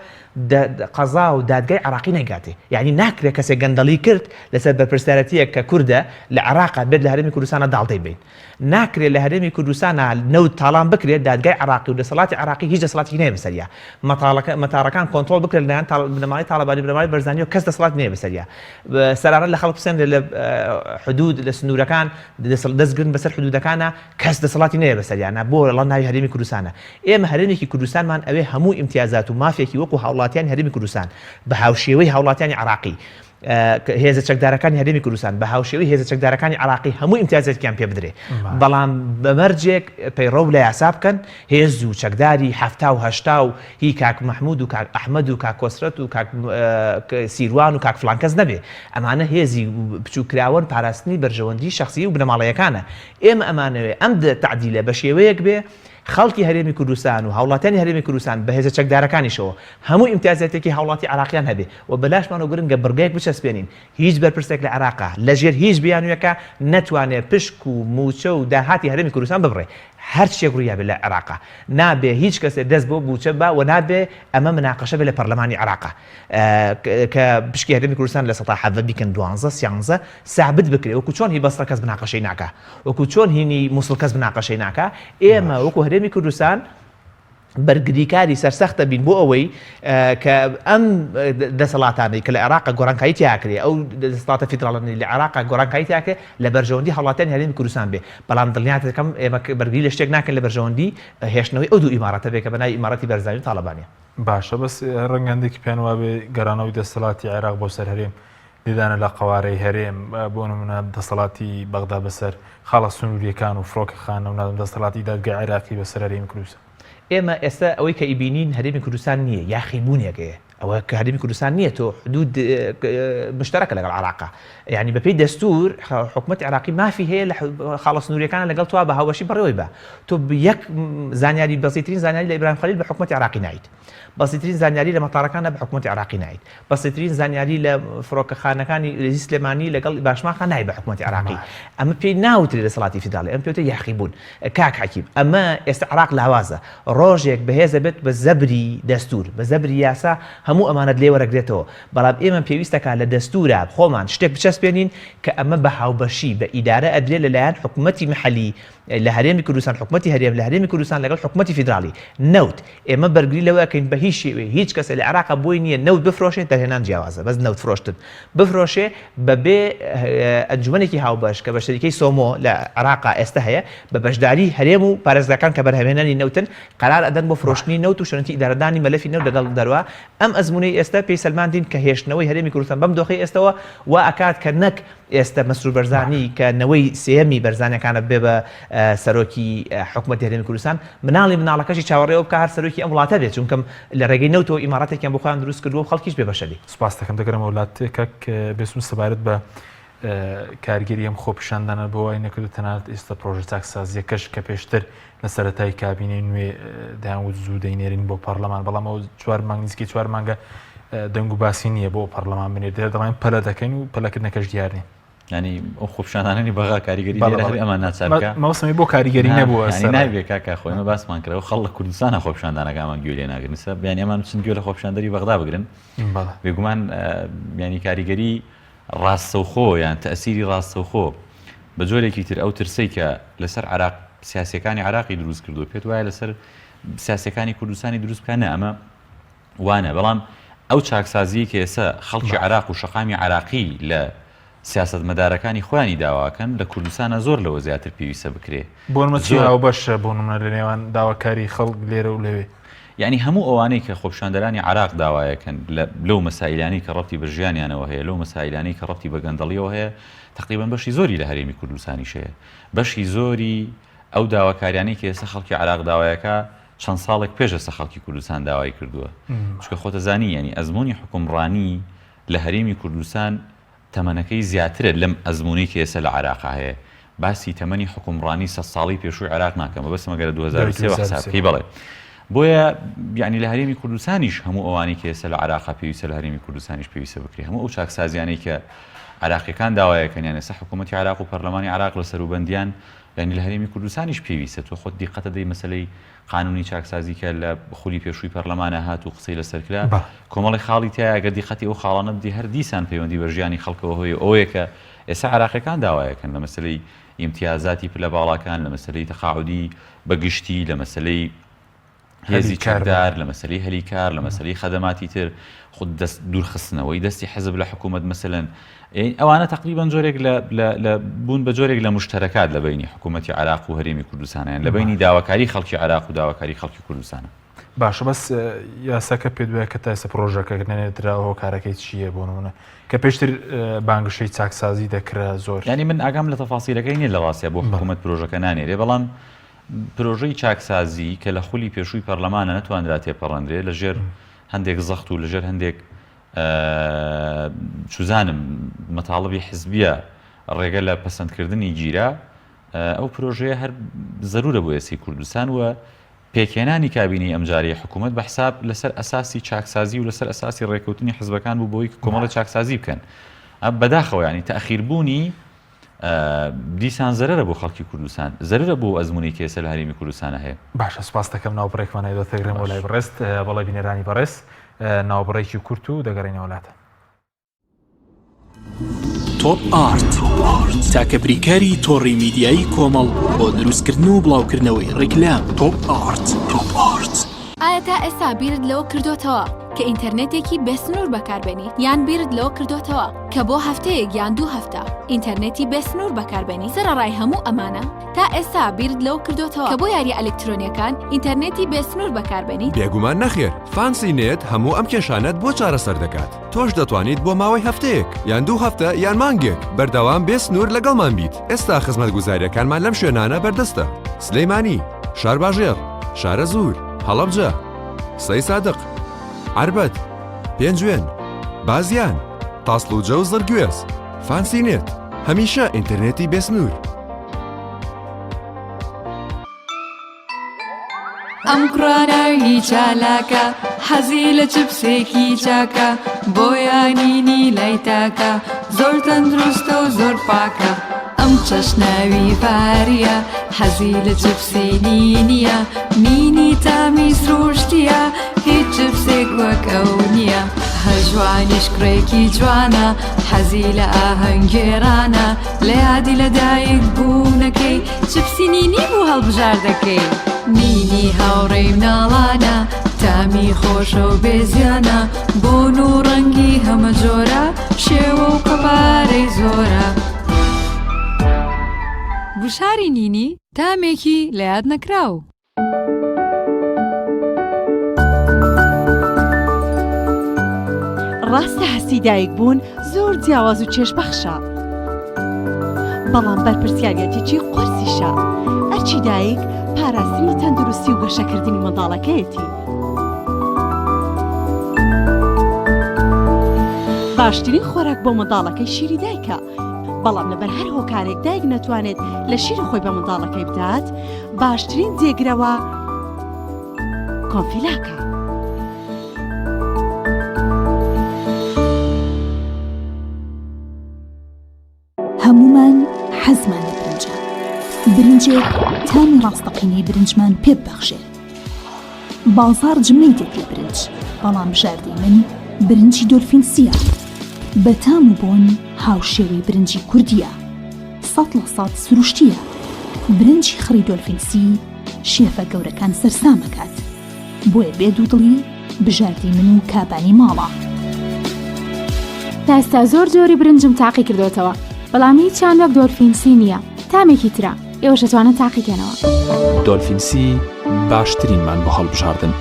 قەزا و دادگای عێراقی نەگاتێ یعنی ناکرێت کەسێک گەندەڵی کرد لەسەر بەرپرسیارەتیەک کە کووردە لە عێراقا بێت لە هەرێمی کوردستانە داڵتەی بین ناکرێت لە هەرێمی کوردستانە نەوت تاڵان بکرێت دادگای عێراقی و دەسەڵاتی عێراقی هیچ دەسەڵاتی نەیە بەسەریا مەتاڕەکان کۆنتڕۆڵ بکرێت لەلایەن بنەمای تاڵەبانی بنەمای بەرزانی و کەس دەسەڵات نەیە بەسەریا سەرانە لە خەڵک بسەن لە حدود لە سنوورەکان دەستگرن بەسەر حدودەکانە کەس دەسەڵاتی نەیە بەسەریانە بۆ وەڵام ناوی هەرێمی کوردستانە ئێمە هەرێمێکی کوردستانمان ئەوێ هەموو ئیمتیازات و مافێکی وەکو هاوڵاتیانی هەرێمی کوردستان بە هاوشێوەی هاوڵاتیانی عێراقی هێزە چەکدارەکانی هەرێمی کوردستان بە هاوشێوەی هێزە چەکدارەکانی عێراقی هەموو ئیمتیازاتیان پێ بدرێ بەڵام بەمەرجێک پەیڕەو لە یاسا بکەن هێز و چەکداری هەفتا و هەشتا و هی کاک مەحموود و کاک ئەحمەد و کاک کۆسرەت و کاک سیروان و کاک فڵان کەس نەبێ ئەمانە هێزی بچووکراوەن پاراستنی بەرژەوەندی شەخسی و بنەماڵەیەکانە ئێمە ئەمانەوێ ئەم تعدیلە بە شێوەیەک بێ خەڵکی هەرێمی کوردستان و هاوڵاتیانی هەرێمی کوردستان بە هێزە چەکدارەکانیشەوە هەموو ئیمتیازاتێکی هاوڵاتی عێراقیان هەبێ و بەلاشمان و گرنگە بڕگەیەک بچەسپێنین هیچ بەرپرسێک لە عێراقا لەژێر هیچ بیانویەکە نەتوانێت پشک و موچە و داهاتی هەرێمی کوردستان ببڕێ هەر شتێک ڕوویا بێت لە عێراقا نابێ هیچ کەسێ دەست بۆ بووچە بە و نابێ ئەمە مناقەشە بێت لە پەرلەمانی عێراقا کە پشکی هەرێمی کوردستان لە سەتا حەڤە بیکەن 12 سابت بکرێ وەکو چۆن هی بەسڕە کەس بناقەشەی ناکا وەکو چۆن هینی مووسڵ کەس بناقەشەی ناکا ئێمە وەکو هەرێمی کوردستان بەرگریکاری سەرسەختە بین بۆ ئەوەی کە ئەم دەسەڵاتانەی کە لە عێراقا گۆڕانکایی تیاکرێ ئەو دەسەڵاتە فیدراڵی لە عێراقا گۆڕانکایی تیاکرێ لە بەرژەوەندی هاوڵاتیانی هەرێمی کوردستان بێ بەڵام دڵنیات دەکەم ئێمە بەرگری لە شتێک ناکەن لە بەرژەوەندی هێشتنەوەی ئەو دوو ئیمارەتە بێ کە بەناوی ئیمارەتی بەرزانی و تاڵەبانیە باشە بەس ڕەنگەندێکی پێیان وابێ گەرانەوەی دەسەڵاتی عێراق بۆ سەر هەرێم دیدانە لە قەوارەی هەرێم بۆ نمونە دەسەڵاتی بەغدا بەسەر خاڵە سنووریەکان و فڕۆکەخانە و نادەم دەسەڵاتی دادگای عێراقی بەسەر هەرێمی کوردستان ئێمە ئێستا ئەوەی کە ئیبینین هەرێمی کوردستان نییە یاخیبوونێکەیە ئەوە کە هەرێمی کوردستان نییە تۆ حدود مشتەرەکە لەگەڵ عێراقا یعنی بەپێی دەستور حکومەتی عێراقی مافی هەیە لە خاڵە سنووریەکانە لەگەڵ توا بە هاوبەشی بەڕێوەی بە تۆ یەک زانیاری بەسیترین زانیاری لە ئیبراهیم خەلیل بە حکومەتی عێراقی نایت بەسیترین زانیاری لە مەتاڕەکانە بە حکومەتی عێراقی نایت بەسیترین زانیاری لە فڕۆکەخانەکانی رێزی سلێمانی لەگەڵ باشماخە نای بە حکومەتی عێراقی ئەمە پێی ناوترێت دەسەڵاتی فیدراڵی ئەم پێوتە یاخیبوون کاک حەکیم ئەمە ئێستا عێراق لاوازە ڕۆژێک بەهێزە بێت بە زەبری دەستور بە زەبری یاسا هەموو ئەمانەت لێ وەرەگرێتەوە بەڵام ئێمە پێویستەکە لە دەستورە خۆمان شتێک بچەسپێنین کە ئەمە بە هاوبەشی بە ئیدارە ئەدرێت لەلایەن حکومەتی محەلی لە هەرێمی کوردستان حکومەتی هەرێم لە هەرێمی کوردستان لەگەڵ حکومەتی فیدراڵی نەوت ئێمە بەرگری لەوەکەین بە هیچ شێوەیە هیچ کەسە لە عێراقا بۆی نییە نەوت بفرۆشێت دەهێنان جیاوازە بەس نەوت فرۆشتن بفرۆشێ بەبێ ئەنجومەنێکی هاوبەش کە بە شەریکەی سۆمۆ لە عێراقا ئێستا هەیە بە بەشداری هەرێم و پارێزگاکان کە بەرهەمهێنانی نەوتن قەرار ئەدەن بۆ فرۆشتنی نەوت و شوێنەتی ئیدارەدانی مەلەفی نەوت لەگەڵ دەرەوە ئەم ئەزمونەی ئێستا پێی سەلماندین کە هێشتنەوەی هەرێمی کوردستان بەم دۆخەی ئێستەوە و ئەکات کە نەک ئێستا مەسرور بەرزانی کە نەوەی سێمی بەرزانەکانە بێ بە سەرۆکی حکومەتی هەرێمی کوردستان مناڵەکەشی چاوەڕێەوە بکە هەر سەرۆکی ئەم وڵاتە بێت چونکەم لە ڕێگەی نەوتەوە ئیمارەتێکیان بۆ خۆیان دروست کردووە و خەڵکیش بێ بەشەری سوپاس دەکەم دەگەرم وڵاتێکێک بێسم سەبارەت بە کارگەری ئەم خۆپیشاندانە بۆ وای نەکردو تەنانەت ئێستا پرۆژە چاکسازیەکەش کە پێشتر لە سەرەتای کابینەی نوێ دایانوت زوو دەینێرین بۆ پەرلەمان بەڵام ئەو 4 مانگ نزیکەی 4 مانگە دەنگ و باسی نییە بۆ پەرلەمان بنێت دەڵێن پەلە دەکەین و پەلەکردنەکەش دیار نین ینی ئەو خۆپیشاندانانی بەغا کاریگەری ئەمان ناچارکە مەوسمی بۆ کاریگەری نەبووە نابێت کاکە خۆی ئمە باسمان کردەوە خەڵ لە کوردستانە خۆپیشاندانەکەمان گوێ لێ ناگرنسە بیان ئەمان چند گوێ لە خۆپیشاندەری بەغدا بگرن بێگومان ینی کاریگەری ڕاستەوخۆ یان تەسیری ڕاستەوخۆ بە جۆرێکی تر ئەو ترسەی کە لەسەر عێراق سیاسەکانی عێراقی دروست کردو پێت وایە لەسەر سیاسەکانی کوردستانی دروست بکەنە ئەمە وانە بەڵام ئەو چاکسازی کە ئێستا خەڵکی عێراق و شەقامی عێراقی لە سیاست مەدارەکانی خۆیانی داواکەن لە کوردستانە زۆر لەوە زیاتر پێویستە بکرێ بۆ نمە چی ئەو بەشە بۆ نمونە لە نێوان داواکاری خەڵک لێرە و لەوێ یعنی هەموو ئەوانەی کە خۆپیشاندەرانی عراق داوایەکەن لەو مەسائلانی کە ڕەبتی بە ژیانیانەوە هەیە لەو مەسائلانی کە ڕەبتی بە گەندەڵیەوە هەیە تقریبا بەشی زۆری لە هەرێمی کوردستانیش هەیە بەشی زۆری ئەو داواکاریانەی کە ئێستا خەڵکی عراق داوایەکە چەند ساڵێک پێش ئێستا خەڵکی کوردستان داوای کردووە چونکە خۆتەزانی یعنی ئەزمموی حکومڕانی لە هەرێمی کوردستان تەمەنەکەی زیاترە لەم ئەزمموی کە ئێستا لە عراقا هەیە باسی تەمەنی حکومڕانی 100 ساڵی پێشووی عراق ناکەمە بەس مەگەرە 2023 حسابکەی بڵێ بۆیە یعنی لە هەرێمی کوردستانیش هەموو ئەوانی کە ئێستا لە عراقا پێویستە لە هەرێمی کوردستانیش پێویستە بکرێ هەموو ئەو چاکسازیانەی کە عراقیەکان داوایەکەن یان ئێستا حکوومەتی عراق و پەرلەمانی عراق لە سەروبەندیان یعنی لە هەرێمی کوردستانیش پێویستە تۆ خۆت دیقەتە دەی مەسەلەی قانونی چاکسازی کە لە خولی پێشووی پەرلەمانە هات و قسەی لەسەرکرا کۆمەڵی خاڵی تایە ئەگەر دیقەتی ئەو خاڵانە بدی هەر دیسان پەیوەندی بە ژیانی خەڵکەوە هۆی ئەوەیە کە ئێستا عراقیەکان داوایەکەن لە مەسەلەی ئیمتیازاتی پلە باڵاکان لە مەسەلەی تەقاعودی بەگشتی لە مەسەلەی هێزی چەکدار لە مەسەلەی هەلیکار لە مەسەلەی خەدەماتی تر خود دەست دوورخستنەوەی دەستی حەزب لە حکوومەت مەسەلەن ئەوانە تقریبان جۆرێک لە بوون بە جۆرێک لە مشتەرەکات لە بینی حکوومەتی عراق و هەرێمی کوردستانیان لە بینی داواکاری خەڵکی عراق و داواکاری خەڵکی کوردستانە باشە بەس یاساکە پێ دوایە کە تا ئێستا پرۆژەکە نێنێتراوە کارەکەی چییە بۆ نمونە کە پێشتر بانگشەی چاکسازی دەکرا زۆر ینی من ئاگام لە تەفاسیلەکەی نیە لە ڕاستیە بۆ حکوومەت پرۆژەکە نانێرێ بەڵام پرۆژەی چاکسازی کە لە خولی پێشووی پەرلەمانە نەتوانرا تێپەڕەندرێ لەژێر هەندێک زەخت و لەژێر هەندێک چوزانم مەتاڵبی حزبیە ڕێگە لە پەسەندکردنی گیرە ئەو پرۆژەیە هەر زەرورە بۆ ئێسی کوردستان و پێکێنانی کابینی ئەمجاری حکوومەت بە حساب لەسەر ئەساسی چاکسازی و لەسەر ئەساسی ڕێکەوتنی حزبەکان بوو بۆی کۆمەڵی چاکسازی بکەن بەداخەوە ینی تەخیربوونی دیسان زەرەرە بۆ خەڵکی کوردستان زەرەرە بۆ ئەزمموی کە ئێستا لە هەرێمی کوردستانە هەیە باشە سپاس دەکەم ناوبڕێکمانە دۆتەگرم وەلای بەڕێست بەڵێ بینێرانی بەڕێز ناوبڕێکی کورت و دەگەڕێنەوە وڵاتە تۆپ ئارت تاکە بریکاری تۆڕی میدیایی کۆمەڵ بۆ دروستکردن و بڵاوکردنەوەی ڕیکلام تۆپ ئارت ئایا تا ئێستا بیرت لەوە کردوتەوە کە ئینتەرنێتێکی بێسنوور بەکاربێنی یان بیرت لەوە کردوتەوە کە بۆ هەفتەیەک یان 2 هەفتە ئینتەرنێتی بێسنوور بەکاربێنی سەرڕای هەموو ئەمانە تا ئێستا بیرت لەوە کردوتەوە کە بۆ یاری ئەلکترۆنیەکان ئینتەرنێتی بێسنوور بەکاربێنی بێگومان نەخێر فانسی نێت هەموو ئەم کێشانەت بۆ چارەسەر دەکات تۆش دەتوانیت بۆ ماوەی هەفتەیەک یان 2 هەفتە یان مانگێک بەردەوام بێسنوور لەگەڵمان بیت ئێستا خزمەتگوزاریەکانمان لەم شوێنانە بەردەستە سلەیمانی شارباژێر شارە زوور هەڵەبجە سەی سادق عربەت پێنجوێن بازیان تاسڵوجە و زەرگوێز فانسی نێت هەمیشە ئینتەرنێتی بێسنوور ئەم کوڕاناوی چالاکە حەزی لە چپسێکی چاکە بۆیانینی لای تاکە زۆر تەندروستە و زۆر پاکە ئەم چەشناوی پاریە حەزی لە چپسێنی نییە مینی تامی سروشتیە هیچ چپسێک وەک ئەو نییە هەژوانیش کوڕێکی جوانە حەزی لە ئاهەنگێرانە لە یادی لەدایک بوونەکەی چپسی نینی بوو هەڵبژار دەکەی نینی هاوڕێی مناڵانە تامی خۆشە و بێزیانە بۆن و ڕەنگی هەمە جۆرە شێوە و قەبارەی زۆرە بشاری نینی تامێکی لە یاد نەکراو ڕاستە هەستی دایک بوون زۆر جیاواز و چێژبەخشە بەڵام بەرپرسیارەتێکی قورسیشە ئەرچی دایک پاراستنی تەندروستی و گەشەکردنی منداڵەکەیەتی باشترین خۆراک بۆ منداڵەکەی شیری دایکە بەڵام لەبەر هەر هۆکارێک دایک نەتوانێت لە شیری خۆی بە منداڵەکەی بدات باشترین جێگرەوە کۆنفیلاکە هەمومان حەزمان لە برنجە برنجێک تامی ڕاستەقینەی برنجمان پێ ببەخشێ باڵزار جمەی دێت لە برنج بەڵام بژاردەی من برنجی دۆلفینسیە بە تام و بۆن هاوشێوەی برنجی کوردیە 100% سروشتیە برنجی خڕی دۆلفینسی شێفە گەورەکان سەرسامەکات بۆیە بێد و دڵی بژاردەی من و کابانی ماڵە تا ئێستا زۆر جۆری برنجم تاقی کردوتەوە بەڵام هیچیان وەک دۆلفینسی نییە تامێکی ترە ئێوەش دەتوانن تاقیکەنەوە دۆلفینسی باشترینمان بۆ هەڵبژاردن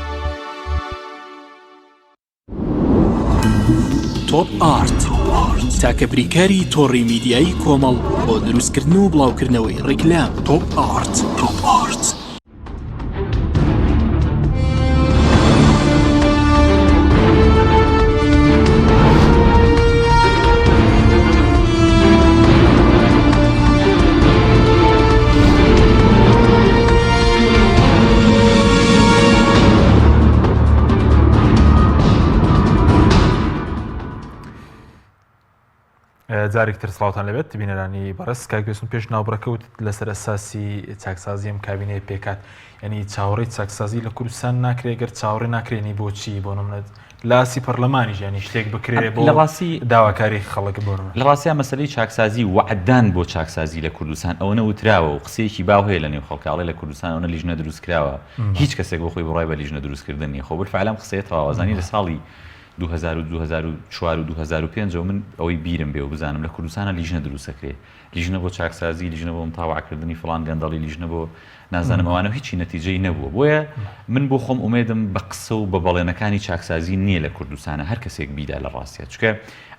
تۆپ ئارت تاکە بریکاری تۆڕی میدیایی کۆمەڵ بۆ دروستکردن و بڵاوکردنەوەی ڕیکلام. تۆپ ئارت. جارێکتر سڵاوتان لەبێت بینەرانی بەڕست کاگوێستن پێش ناوبڕەکەوت لەسەر ئەساسی چاکسازی ئەم کابینەیە پێکات ینی چاوەڕێی چاکسازی لە کوردستان ناکرێت گەر چاوەڕێ ناکرێنی بۆچی بۆ نمونەت لاسی پەرلەمانیش ینی شتێک بکرێ بۆ داواکاری خەڵک بۆ لە ڕاستیە مەسەلەی چاکسازی وعددان بۆ چاکسازی لە کوردستان ئەوە وتراوە و قسەیەکی باو هەیە لە نێو خەڵکاڵی لە کوردستان ئەوە لیژنە دروستکراوە هیچ کەسێک بۆ خۆی بڕای بە لیژنە دروستکردنی خۆ بالفعلام قسەیە تەواوازانی لە ساڵی 2004 و 2005 من ئەوەی بیرم بێ و بزانم لە کوردستانە لیژنە دروستەکرێ لیژنە بۆ چاکسازی لیژنە بۆ متاوعکردنی فڵان گەندەڵی لیژنە بۆ نازانم ئەوانە هیچی نەتیجەی نەبووە بۆیە من بۆ خۆم ئومێدم بە قسە و بە بەڵێنەکانی چاکسازی نییە لە کوردستانە هەر کەسێک بیدا لە ڕاستیە چکە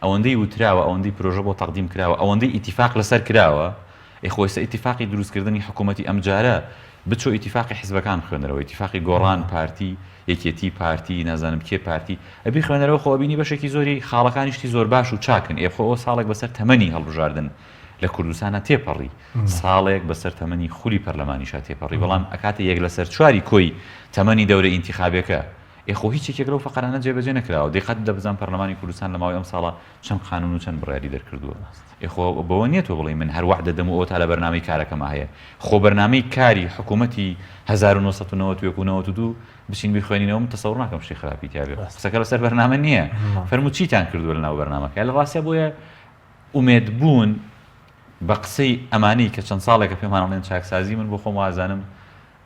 ئەوەندەی وتراوە ئەوەندەی پرۆژە بۆ تەقدیم کراوە ئەوەندەی ئیتیفاق لەسەر کراوە خۆیسە ئیتیفاقی دروستکردنی حکوومەتی ئەم جارە بچۆ ئیتیفاقی حیزبەکان خوێنەرەوە ئیتیفاقی گۆڕان پارتی یەکێتی پارتی نازانم کێ پارتی ئەبی خوێنەرەوە خۆ بینی بەشێکی زۆری خاڵەکانیشتی زۆر باش و چاکن ئێخۆ ساڵێک بەسەر تەمەنی هەڵبژاردن لە کوردستانە تێپەڕی ساڵێک بەسەر تەمەنی خولی پەرلەمانیشا تێپەڕی بەڵام ئەکاتە یەک لەسەر چواری کۆی تەمەنی دەورە ئینتیخابەکە ئێخۆ هیچێک لەو فەقەرانە جێبەجێ نەکراوە دقت دەبزان پەرلەمانی کوردستان لە ماوەی ئەم ساڵە چەند قانون و چەند بڕیاری دەرکردووە ئێخۆ بەوە نییە تۆ بڵێ من هەر وعدە دەم و ئەو تا لە بەرنامەی کارەکەما هەیە خۆ بەرنامەی کاری حکوومەتی 1992 بچین بخوێنینەوە من تەسەوڕ ناکەم شتی خراپی تیا بێت قسەکە لەسەر بەرنامە نییە فەرموو چیتان کردووە لەناو بەرنامەکە لە ڕاستیە بۆیە ئومێد بوون بە قسەی ئەمانی کە چەند ساڵێکە پێمانەڵێن چاکسازی من بۆ خۆم وازانم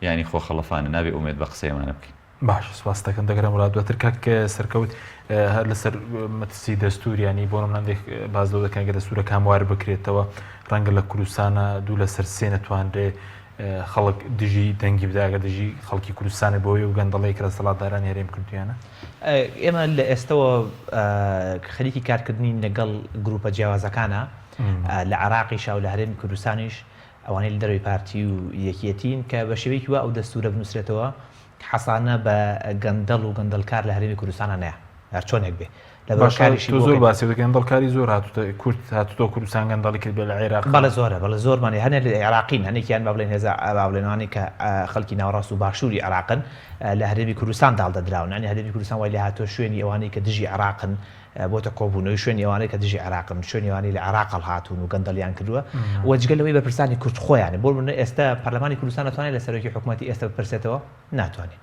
ینی خۆ خەڵەفانە نابێ ئومێد بە قسەیەمانە بکەین. باش سواس دەکەم دەگەرم وڵات دواتر کاک سەرکەوت هەر لەسەر مەترسی دەستوریانی بۆ نمونەندێک باز لەو دەکەن کە دەستورەکان وار بکرێتەوە ڕەنگە لە کوردستانە دوو لەسەر سێ نەتوانرێ خەڵک دژی دەنگی بداگە دژی خەڵکی کوردستانی بۆی و گەندەڵەیەک لە سەڵاتداران هێرێم کردویانە ئێمە لە ئێستەوە خەریکی کارکردنی لەگەڵ گروپە جیاوازەکانە لە عراقیشا و لە هەرێمی کوردستانیش ئەوانەی لە دەروی پارتی و یەکیەتین کە بە شێوەیەکی وا ئەو دەستورە بنووسرێتەوە حەسانە بە گەندەڵ و گەندەڵکار لە هەرێمی کوردستانە نەیە هەر چۆنێک بێ زۆر باسی گەندەڵکاری زۆر کورد هاتوتۆ کوردستان گەندەڵی کرد بێ لە عێراق بەڵێ زۆرە بەڵێ زۆرمانی هەنێ لە عێراقین هەنێکیان با بڵێن هێزا باڵێنانی کە خەڵکی ناوەڕاست و باشووری عراقن لە هەرێمی کوردستان داڵدەدراون ینی هەرێمی کوردستان وای لە هاتۆ شوێنی ئەوانەی کە دژی عراقن بۆتە کۆبوونەوەی شوێنی ئەوانەی کە دژی عراقن شوێنی ئەوانەی لە عراق هاتوون و گەندەڵیان کردووە وەجگەلەوەی بەپرسانی کورد خۆیان بۆ من ئێستا پەرلەمانی کوردستان ناتوانێت لە سەرۆکی حکوومەتی ئێستا بپرسێتەوە ناتوانێت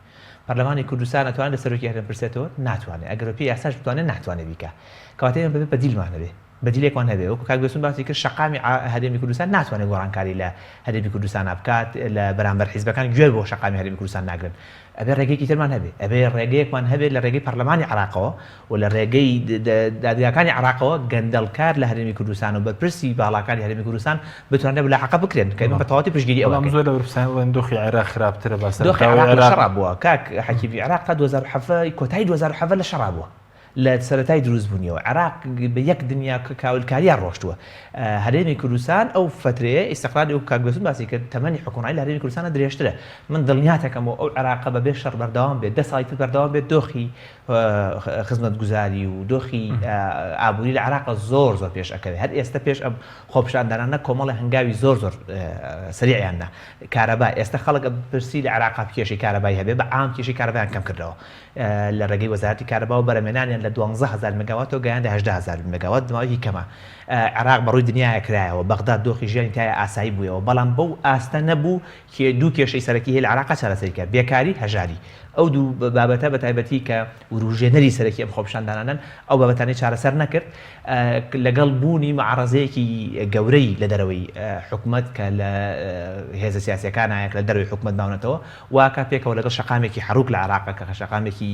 پەرلەمانی کوردستان ناتوانێت لە سەرۆکی هەرێم پرسێتەوە ناتوانێت ئەگەر پێی یاساش بتوانێت ناتوانێت بیکە کەواتەیە بەبێ بەدیلمان هەبێ بەدیلێکمان هەبێ وەکو کاک بێسون باسی کرد شەقامی هەرێمی کوردستان ناتوانێت گۆڕانکاری لە هەرێمی کوردستان بکات لە بەرامبەر حیزبەکان گوێ بۆ شەقامی هەرێمی کوردستان ناگرن ئەبێ ڕێگەیەکی ترمان هەبێ ئەبێ ڕێگەیەکمان هەبێت لە ڕێگەی پەرلەمانی عراقەوە و لە ڕێگەی دادگاکانی عراقەوە گەندەڵکار لە هەرێمی کوردستان و بەرپرسی باڵاکانی هەرێمی کوردستان بتوانێت بەلاحەقە بکرێن کە ئێمە بە تەواوی پشتگیری ئەوە زۆر لە بەرپرسان دۆخی عێراق خراپترە باسە دۆخی عێراق لە شەڕا بووە کاک حەکیمی عێراق تا 2007 کۆتایی 2007 لە شەڕا بووە لە سەرەتای دروستبوونیەوە عراق بە یەک دنیا کاولکاریان ڕۆشتووە هەرێمی کوردستان ئەو فترەیە ئیستیقلالی و کاک بێسون باسی کرد تەمەنی حکومڕایی لە هەرێمی کوردستانە درێژترە من دڵنیاتەکەمەوە ئەو عراقە بەبێ شەڕ بەردەوام بێت 10 ساڵی تر بەردەوام بێت دۆخی خزمەتگوزاری و دۆخی ئابووری لە عراق زۆر پێش ئەکەوێت هەر ئێستا پێش ئەم خۆپیشاندانانە کۆمەڵی هەنگاوی زۆر سریعیاننا کارەبا ئێستا خەڵک پرسی لە عراق کێشی کارەبای هەبێ بە عام کێشی کارەبایان کەم کردەوە لە ڕێگەی وەزارەتی کارەبا و بەرەمێنانیان لە 12000 مگاواتەوە گەیاندە 18000 مگاوات دماوی کەمە عراق بەڕووی دنیاە کرایەوە بەغداد دۆخی ژیانی تایە ئاسایی بوویەوە بەڵام بەو ئاستە نەبوو کێ دوو کێشەی سەرەکی هەیە لە عراق چارەسەری کرد بێکاری هەژاری ئەو دوو بابەتە بە تایبەتی کە وروژێنەری سەرەکی ئەم خۆپیشاندانانن ئەو بابەتانەی چارەسەر نەکرد لەگەڵ بوونی معارەزەیەکی گەورەی لە دەرەوەی حکوومەت کە لە هێزە سیاسیەکانایەک لە دەروی حکوومەت ماونەتەوە واکە پێکەوە لەگەڵ شەقامێکی حەروک لە عراق کە شەقامێکی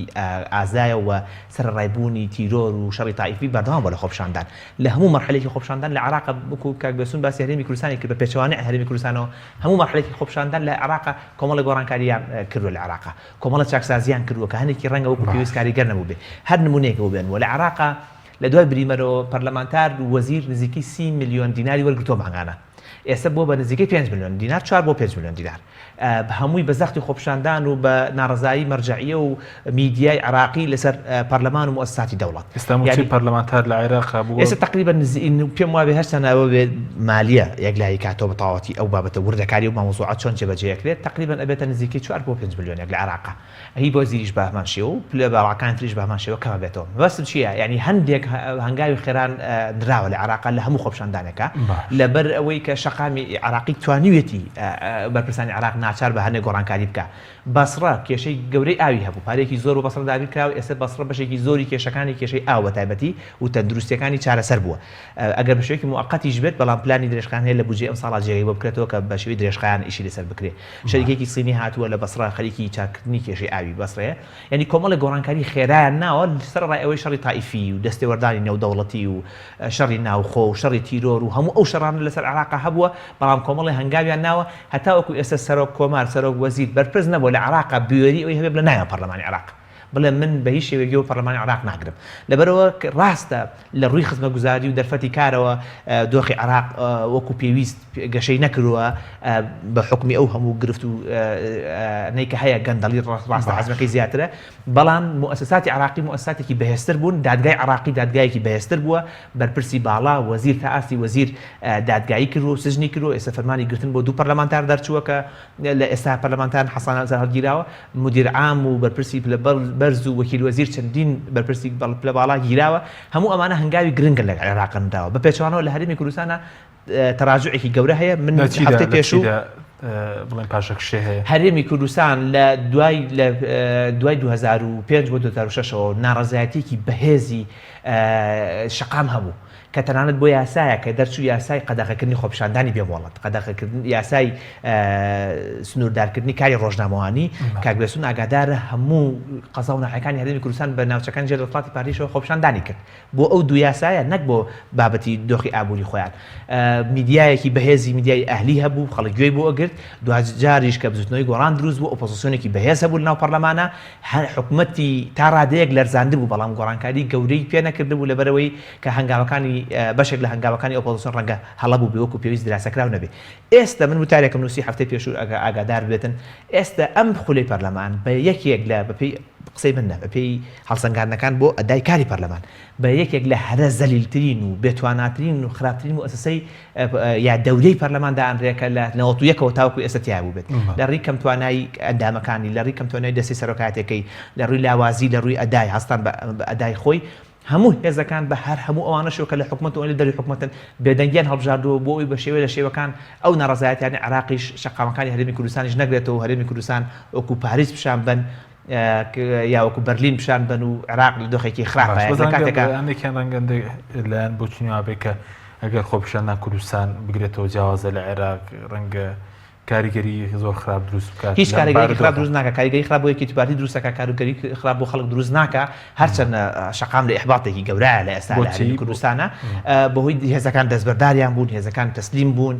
ئازایە و سەرڕایبوونی تیرۆر و شەڕی تایفی بەردەوام بۆ لە خۆپیشاندان لە هەموو مەرحلەیەکی خۆپیشاندان لە عراق وەکو کاک بێسون باسی هەرێمی کوردستانی کرد بە پێچەوانەی هەرێمی کوردستانەوە هەموو مەرحلەیەکی خۆپیشاندان لە عراق کۆمەڵی گۆڕانکاریان کردووە لە عراق کۆمەڵە چاکسازیان کردووە کە هەنێکی ڕەنگە وەکو پێویست کاریگەر نەبوو بێ هەر نمونەیەک بێن و لە عراق لە دوای بریمەرەوە پەرلەمانتار وەزیر نزیکی 30 میلیۆن دیناری وەرگرتۆ ماهانە ئێستا بۆ بە نزیکەی 5 میلیۆن دینار 4 بۆ 5 میلیۆن دینار هەمووی بە زەختی خۆپشاندان و بە ناڕزایی مەرجعیە و میدیای عراقی لەسەر پەرلەمان و مؤسساتی دەوڵەت ئێستا پەرلەمانتار لە عێراق بوو ئێستا تقریبا پێم وابێ هەرچەنەوە بێت مالیە یەکلایی کاتۆ بە تەواوەتی ئەو بابەتە وردەکاری و مامۆزوعات چۆن جێبەجێکرێت تقریبا ئەبێتە نزیکەی 4 بۆ 5 میلیۆنێک لە عێراق هی بۆ زیریش بەهمان شێوە و پلە باڵەکان تریش بەهمان شێوە کەمە بێتەوە بەسم چییە یعنی هەندێک هەنگاوی خێران دراوە لە عێراق لە هەموو خۆپشاندانەکە لەبەر ئەوەی کە شەقامی عراقی توانیوێتی بەرپرسانی عراق ناچار بە هەندێک گۆڕانکاری بکە بەسڕە کێشەی گەورەی ئاوی هەبوو پارێکی زۆر و بەسڕ دابیر کراوە ئێستا بەسڕە بەشێکی زۆری کێشەکانی کێشەی ئاو بە تایبەتی و تەندروستیەکانی چارەسەر بووە ئەگەر بەشێکی موقەتیش بێت بەڵام پلانی درێژخان هەیە لە بودجێ ئەم ساڵا جێگەی بۆ بکرێتەوە کە بە شێوەی درێژخایان ئیشی لەسەر بکرێت شەریکێکی سینی هاتووە لە بەسڕە خەریکی چاکردنی کێشەی ئاوی بەسڕەیە یعنی کۆمەڵی گۆڕانکاری خێرایان ناوە سەر ڕای ئەوەی شەڕی تائیفی و دەستێوەردانی نێودەوڵەتی و شەڕی ناوخۆ و شەڕی تیرۆر و هەموو ئەو شەڕانە لەسەر عێراق هەبووە بەڵام کۆمەڵی هەنگاویان ناوە هەتا وەکو ئێستا سەرۆک کۆمار سەرۆک وەزیر بەرپرس نەبووە لە عێراق بوێری ئەوەی هەبێ بڵێ نایە پەرلەمانی عێراق بڵێ من بە هیچ شێوەیەکی و پەرلەمانی عێراق ناگرم لەبەرەوە ڕاستە لە ڕووی خزمەتگوزاری و دەرفەتی کارەوە دۆخی عێراق وەکو پێویست گەشەی نەکردووە بە حکمی ئەو هەموو گرفت و نەیکە هەیە گەندەڵی ڕاستە حەزمەکەی زیاترە بەڵام مؤسساتی عراقی مؤسساتێکی بەهێزتر بوون دادگای عراقی دادگایەکی بەهێزتر بووە بەرپرسی باڵا وەزیر تا ئاستی وەزیر دادگایی کرد و سژنی کرد و ئێستا فەرمانی گرتن بۆ دوو پەرلەمانتار دەرچووە کە لە ئێستا پەرلەمانتار حەسان ئەزار هەڵگیراوە مدیر عام و بەرپرسی بەرز و وەکیل وەزیر چەندین بەرپرسی پلە باڵا گیراوە هەموو ئەمانە هەنگاوی گرنگن لە عێراقنداوە بە پێچوانەوە لە هەرێمی کوردستانە تەراجعێکی گەورە هەیە من هەفتەی پێشوو بڵێن پاشەکشێ هەیە هەرێمی کوردستان لە دوای 2005 بۆ 2006ەوە ناڕەزایەتێکی بەهێزی شەقام هەبوو کە تەنانەت بۆ یاسایە کە دەرچوو یاسای قەدەغەکردنی خۆپیشاندانی بێمۆڵەت قەدەغەکردن یاسای سنووردارکردنی کاری ڕۆژنامەوانی کاکبێسون ئاگادارە هەموو قەزا و ناحەکانی هەرێمی کوردستان بە ناوچەکان جێ دەوڵاتی پارێزەوە خۆپیشاندانی کرد بۆ ئەو دوو یاسایە نەک بۆ بابەتی دۆخی ئابووری خۆیان میدیایەکی بەهێزی میدیای ئەهلی هەبوو خەڵک گوێی بۆ ئەگرت دوجاریش کە بزوتنەوەی گۆڕان دروست بوو ئۆپۆزیسیۆنێکی بەهێز هەبوو لەناو پەرلەمانە حکوومەتی تا ڕادەیەک لەرزاندە بوو بەڵام گۆڕانکاری گەورەی پێ نەکرده بوو لەبەرەوەی کە هەنگاوەکانی بەشێک لە هەنگاوەکانی ئۆپۆزیسیۆن ڕەنگە هەڵەبوو بێوەکو پێویست دراسەکراو نەبێ ئێستا من وتارێکم نووسی هەفتەی پێشوو ئاگادار بێتن ئێستا ئەم خولەی پەرلەمان بە یەکێک لە بەپێی قسەی منە بەپێی هەڵسەنگاندنەکان بۆ ئەدای کاری پەرلەمان بە یەکێک لە هەرە زەلیلترین و بێتواناترین و خراپترین مؤسسەی یا دەورەی پەرلەماندا ئەنرێکە لە 91ەوە تاوەکو ئێستا تیا بوو بێت لە ڕووی کەم توانایی ئەندامەکانی لە ڕووی کەم توانایی دەستی سەرۆکاتەکەی لە ڕووی لاوازی لە ڕووی ئەدای هەستان بە ئەدای خۆی هەموو هێزەکان بە هەر هەموو ئەوانەشەوە کە لە حکوومەت و لە دەری حکوومەتن بێدەنگیان هەڵبژاردووە بۆ ئەوی بە شێوەیە لە شێوەکان ئەو ناڕەزایەتیانی عراقیش شەقامەکانی هەرێمی کوردستانیش نەگرێتەوە هەرێمی کوردستان وەکو پاریس پیشان بن یا وەکو بەرلین پیشان بن و عراق لە دۆخێکی خراپە ئەمێکیان ڕەنگەندە لایەن بۆچینی وابێ کە ئەگەر خۆپیشاندان کوردستان بگرێتەوە جیاوازە لە عێراق ڕەنگە کاریگەری زۆر خراپ دروست بکات هیچ کاریگەری خراپ دروست ناکە کاریگەری خراپ بۆ یەکێتی پارتی دروستەکە کاریگەری خراپ بۆ خەڵک دروست ناکە هەرچەند شەقام لە ئیحباطێکی گەورەیە لە ئێستا لە کوردستانە بەهۆی هێزەکان دەستبەرداریان بوون هێزەکان تەسلیم بوون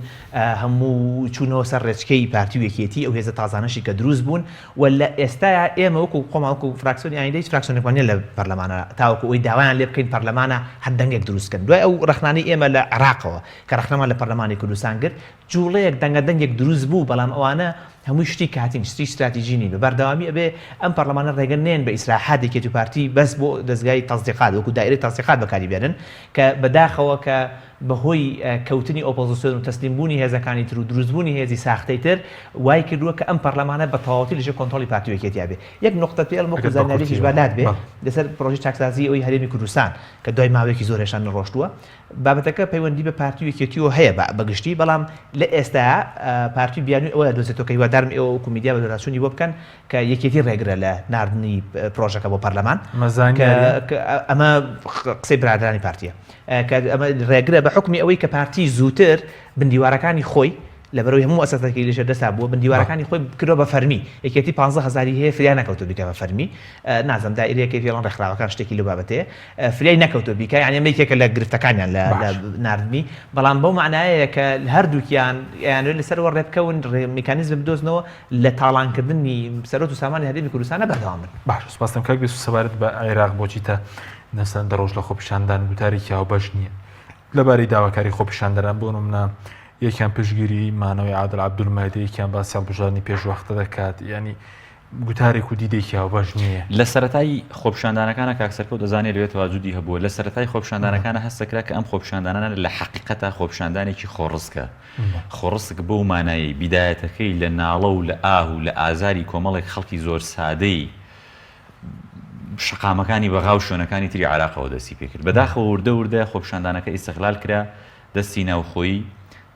هەموو چوونەوە سەر ڕێچکەی پارتی و یەکێتی ئەو هێزە تازانەشی کە دروست بوون و لە ئێستایا ئێمە وەکو قۆما وەکو فراکسیۆنی ئایندەی فراکسیۆنێکمان لە پەرلەمانە تاوەکو ئەوی داوایان لێ بکەین پەرلەمانە هەردەنگێک دروستکەن دوای ئەو ڕەخنانەی ئێمە لە عێراقەوە کە ڕەخنەمان لە پەرلەمانی کوردستان کرد جوڵەیەک دەنگەدەنگێک دروست بوو بەڵام ئەوانە هەمووی شتی کاتین شتی استراتیژی نین و بەردەوامی ئەبێ ئەم پەرلەمانە ڕێگە نێن بە ئیسلاحاتی یەکێتی و پارتی بەس بۆ دەستگای تەصدیقات وەکو دایرەی تەصدیقات بەکاری بێنن کە بەداخەوە کە بەهۆی کەوتنی ئۆپۆزیسیۆن و تەسلیمبوونی هێزەکانی تر و دروستبوونی هێزی ساختەی تر وای کردووە کە ئەم پەرلەمانە بە تەواوەتی لەژێر کۆنتڕۆلی پارتی و یەکێتیا بێ یەک نقطە پێڵ وەکو زانیاریەکیش بەلات بێ لەسەر پرۆژەی چاکسازی ئەوەی هەرێمی کوردستان کە دوای ماوەیەکی زۆر هێشان ڕۆشتووە بابەتەکە پەیوەندی بە پارتی و یەکێتیەوە هەیە بەگشتی بەڵام لە ئێستا پارتی بیانووی ئەوە دۆزێتەوە کە هیوادارم ئێوە وەکو میدیا بەدەرچوونی بۆ بکەن کە یەکێتی ڕێگرە لە ناردنی پرۆژەکە بۆ پەرلەمان ئەمە قسەی برادرانی پارتیە کە ئەمە ڕێگرە بە حکمی ئەوەی کە پارتی زووتر بندیوارەکانی خۆی لەبەرەوەی هەموو ئەساسەکەی لێشە دەستا بووە بندیوارەکانی خۆی کردۆ بە فەرمی یەکێتی 15,000 هەیە فریای نەکەوتۆ بیکە بە فەرمی نازم دائیرەیەکی فێڵان ڕێکخراوەکان شتێکی لە بابەتەیە فریای نەکەوتۆ بیکە یعنی ئەمەیەکێکە لە گرفتەکانیان لە ناردنی بەڵام بەو معنایەیە کە هەردووکیان یانوێت لەسەر ڕێبکەون میکانیزم بدۆزنەوە لە تاڵانکردنی سەرۆت و سامانی هەرێمی کوردستانە بەردەوامن. باش سپاسم کاک بێ سەبارەت بە عێراق بۆچی تا نەسەن دەڕۆژ لە خۆپیشاندان وتارێکی هاوبەش نییە لەبارەی داواکاری خۆپیشاندەران بۆ نمونە یەکیان پشگیری مانەوەی عادل عەبدولمەهدی یەکیان باسی هەڵبژاردننی پێشوەختە دەکات ینی گوتارێک و دیدێکی هاوبەش نییە. لە سەرەتای خۆپیشاندانەکانە کاکسەرکەوت دەزانێت لەوێت واجودی هەبووە لە سەرەتای خۆپیشاندانەکانە هەستەکرا کە ئەم خۆپیشاندانانە لە حەقیقەتە خۆپیشاندانێکی خۆڕسکە خۆڕسک بەو مانایی بیدایەتەکەی لە ناڵە و لە ئاه و لە ئازاری کۆمەڵێک خەڵکی زۆر سادەی شقامەکانی بەغاو شوێنەکانی تری عێراقەوە دەستی پێکرد بەداخەوە وردە خۆپیشاندانەکە ئیستیقلال کرا دەستی ناوخۆیی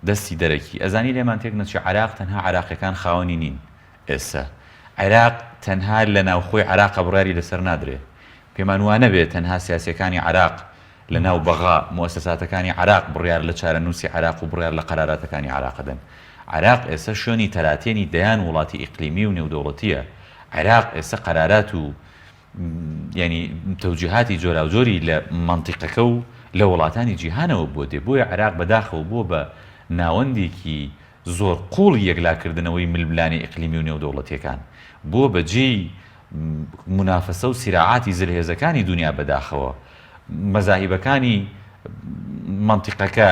دەستی دەرەکی ئەزانی لێمان تێک نەچێ عێراق تەنها عێراقیەکان خاوەنی نین ئێستا عێراق تەنها لە ناوخۆی عێراقە بڕیاری لەسەر نادرێت پێمان وانە بێت تەنها سیاسەکانی عێراق لە ناو بەغا مؤسساتەکانی عێراق بڕیار لە چارەنووسی عێراق و بڕیار لە قەراراتەکانی عێراق دەن عێراق ئێستا شوێنی تەراتێنی دەیان وڵاتی ئیقلیمی و نێودەوڵەتیە عێراق ئێستا قەرارات و ینی تەوجیهاتی جۆرا و جۆری لە مەنتیقەکە و لە وڵاتانی جیهانەوە بۆ دێ بۆیە عێراق بەداخەوە بۆ بە ناوەندێکی زۆر قوڵی یەکلاکردنەوەی ململانی ئیقلیمی و نێودەوڵەتیەکان بۆ بەجێی منافەسە و سیراعاتی زلهێزەکانی دنیا بەداخەوە مەزاهیبەکانی مەنتیقەکە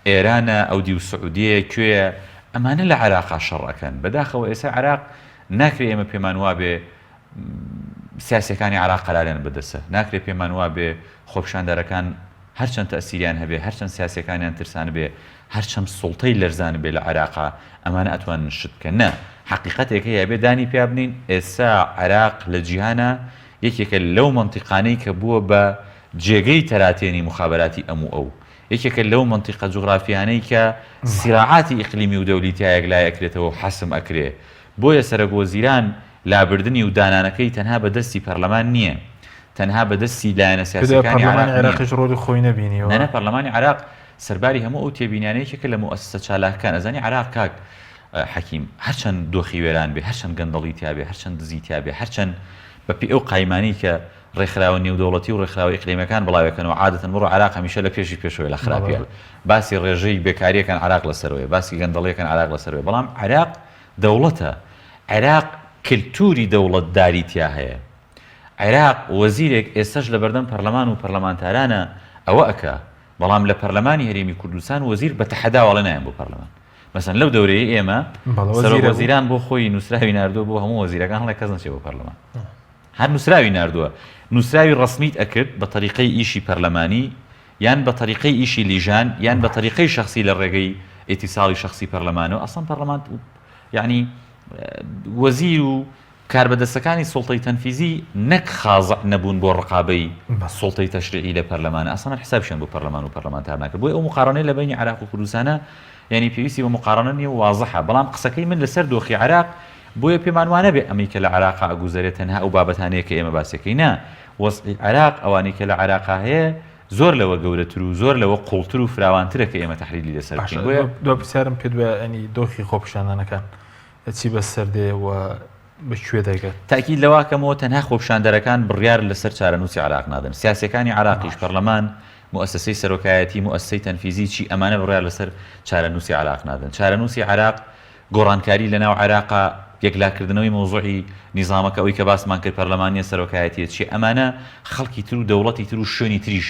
ئێرانە ئەودی و سعودیە کوێیە ئەمانە لە عێراقا شەڕەکەن بەداخەوە ئێستا عێراق ناکرێت ئێمە پێمان وابێ سیاسەکانی عێراق قەراریان بەدەستە ناکرێت پێمان وابێ خۆپیشاندەرەکان هەرچەند تەسیریان هەبێ هەرچەند سیاسەکانیان ترسان بێ هەرچەند سوڵتەی لەرزان بێ لە عێراقا ئەمانە ئەتوانن شت بکەن نە حقیقەتێک هەیە بێ دانی پێ بنین ئێستا عێراق لە جیهانە یەکێکە لەو مەنتیقانەی کە بووە بە جێگەی تەراتێنی مخابراتی ئەموو ئەو یەکێکە لەو مەنتیقە جوغرافیانەی کە سیراعاتی ئیقلیمی و دەولیتایەک لای ئەکرێتەوە حەسم ئەکرێ بۆیە سەرۆکوەزیران لابردنی و دانانەکەی تەنها بەدەستی پەرلەمان نییە تەنها بەدەستی لایەنە سیاسەکانی عێراقیش ڕۆڵی خۆی نەبینیەوە نە پەرلەمانی عێراق سەرباری هەموو ئەو تێبینیانەیەکێکە لە مؤسسە چالاکەکان ئەزانی عێراق کاک حەکیم هەرچەند دۆخی وێران بێ هەرچەند گەندەڵی تیابێ هەرچەند دزی تیابێ هەرچەند بەپی ئەو قایمانی کە ڕێکخراوە نێودەوڵەتی و ڕێکخراوە ئیقلیمیەکان بڵاوەکەنەوە عادەتەن بڕۆ عێراق هەمیشە لە پێشەوەی لە خراپیە باسی ڕێژەی بێکاریەکان عێراق لەسەرەوەی باسی گەندەڵیەکان عێراق لەسەرەوەی بەڵام عێراق دەوڵەتە عێراق کللتوری دەوڵەتداری تیا هەیە عێراق وەزیرێک ئێستاش لە بەردەم پەرلەمان و پەرلەمانتارانە ئەوە ئەکا بەڵام لە پەرلەمانی هەرێمی کوردستان وەزیر بە تەحەداوەڵە نایەن بۆ پەرلەمان مەسەن لەو دەورەیە ئێمە سەرۆکوەزیران بۆ خۆی نووسراوی ناردووە بۆ هەموو وەزیرەکان هەڵێک کەس نەچێ بۆ پەرلەمان هەر نووسراوی ناردووە نووسراوی ڕسمیت ئەکرد بە طریقەی ئیشی پەرلەمانی یان بە طریقەی ئیشی لیژان یان بە طریقەی شخصی لە ڕێگەی ئیتیساڵی شخصی پەرلەمانەوە ئەسڵەن پەرلەمان یعنی وەزیر و کاربەدەستەکانی سوڵتەی تەنفیزی نەک خازع نەبوون بۆ ڕقابەی سوڵتەی تەشریعی لە پەرلەمانە ئەسڵەن حسابشیان بۆ پەرلەمان و پەرلەمانتار ناکرد بۆی ئەو مقارنەی لە بینی عێراق و کوردستانە یعنی پێویستی بە مقارنە نیە و واضحە بەڵام قسەکەی من لەسەر دۆخی عێراق بۆیە پێمان وانە بێ ئەمەی کە لە عێراقا ئەگوزارێت تەنها ئەو بابەتانەیە کە ئێمە باسەکەی نا وەزعی عێراق ئەوانەی کە لە عێراقا هەیە زۆر لەوە گەورەتر و زۆر لەوە قوڵتر و فراوانترە کە ئێمە تەحلیلی لەسەر بکەین دو پرسیارم پێ دوێ ئەنی دۆخی خۆپیشاندانەکان چی بەسەر دێ و بەکوێ دەگەێت تاکید لەواکەمەوە تەنها خۆپیشاندەرەکان بڕیار لەسەر چارەنووسی عێراق نادەن سیاسەکانی عێراقیش پەرلەمان مؤسسەی سەرۆکایەتی مؤسسەی تەنفیزی چی ئەمانە بڕیار لەسەر چارەنووسی عێراق نادەن چارەنووسی عێراق گۆڕانکاری لەناو عێراقا یەکلاکردنەوەی مۆزوعی نیزامەکە ئەوەی کە باسمان کرد پەرلەمانیە سەرۆکایەتیە چی ئەمانە خەڵکی تر و دەوڵەتی تر و شوێنی تریش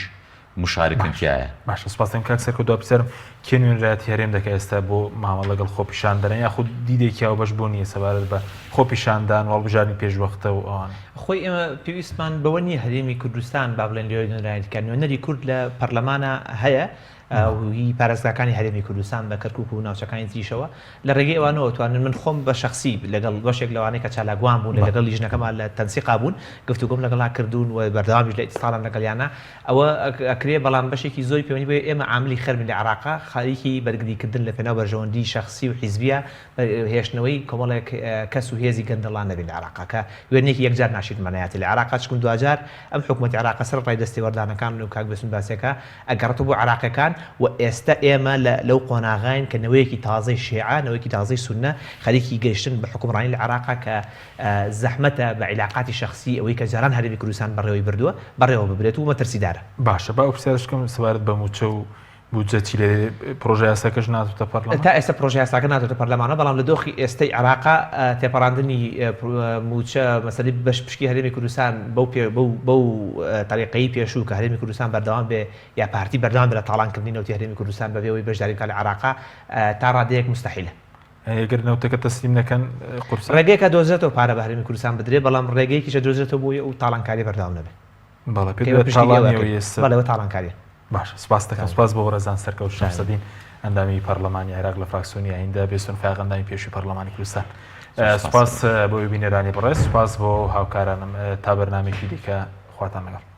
مشارکن تایە باشە سپاسم کاک سەرکە دو پرسیارم کێ نوێنراتی هەرێم دەکە ئێستا بۆ مامەڵ لەگەڵ خۆپیشاندنە یاخود دیدێکی ئەو بەش بۆ نییە سەبارەت بە خۆپیشاندان وەڵبژارنی پێشوەختە و ئەوان خۆی ئێمە پێویستمان بەوە نیە هەرێمی کوردستان با بڵێن لێوەی نوێنرایەتیکە نوێنەری کورد لە پەرلەمانە هەیە هی پارێزگاکانی هەرێمی کوردستان بە کەرکووک و ناوچەکانی تریشەوە لە ڕێگەی ئەوانەوە توانن من خۆم بە شخصی لەگەڵ بەشێک لەوانەیە کە چالاگوان بوون لەگەڵ لیژنەکەمان لە تەنسیقا بوون گفتوگۆم لەگەڵا کردوون و بەردەوامیش لە ئیتیساڵان لەگەڵیانە ئەوە ئەکرێ بەڵام بەشێکی زۆری پەیوەندی بێ ئێمە عاملی خەرمی لە عێراقا خەریکی بەرگریکردن لە پێناو بەرژەوەندی شخصی و حیزبیە هێشتنەوەی کۆمەڵێک کەس و هێزی گەندەڵان نەبین لە عێراقا کە وێنێکی یەکجار ناشید مەنایەتی لە عێراقا چکم دوجار ئەم حکوومەتی عێراقا سەر ڕای دەستێوەردانەکان و کاک بەسم باسێکە ئەگەڕێتەوە بۆ عێراقیەکان و ئێستا ئێمە لەو قۆناغاین کە نەوەیەکی تازەی شیعە نەوەیەکی تازەی سونە خەریکی گەیشتن بە حکومڕانی لە عێراقا کە زەحمەتە بە عیلاقاتی شخصی ئەوەی کە جاران هەرێمی کوردستان بەڕێوەی بردووە بەڕێوە ببرێت و مەترسیدارە. باشە با ئەو پرسیارشکەم سەبارەت بە موچە و بودجەتی لێ پرۆژە یاساکەش ناتوتە پەرلەمان تا ئێستا پرۆژە یاساکە ناتوتە پەرلەمانە بەڵام لە دۆخی ئێستای عێراقا تێپەڕاندنی موچە مەسەلەی بەش پشکی هەرێمی کوردستان بەو تەریقەی پێشوو کە هەرێمی کوردستان بەردەوام بێ یا پارتی بەردەوام بێ لە تاڵانکردنی نەوتی هەرێمی کوردستان بەبێەوەی بەشداری بکات لە عێراقا تا ڕادەیەک مستەحیلە. ئەگەر نەوتەکە تەسلیم نەکەن ڕێگەیەکە دۆزێتەوە پارە بە هەرێمی کوردستان بدرێ بەڵام ڕێگەیەکیشە دۆزێتەوە بۆ و تاڵانکاری بەردەوام نەبێت. بەڵێ تاڵانکاریە. باش سپاس دەکەم سپاس بۆ ڕێزان سەرکەوت شەمسەدین ئەندامی پەرلەمانی عێراق لە فراکسیۆنی ئایندا بێسون فاق ئەندامی پێشووی پەرلەمانی کوردستان. سپاس بۆ بینێرانی بەڕێز سپاس بۆ هاوکارانم تا بەرنامێکی دیکە خواتان لەگەڵ.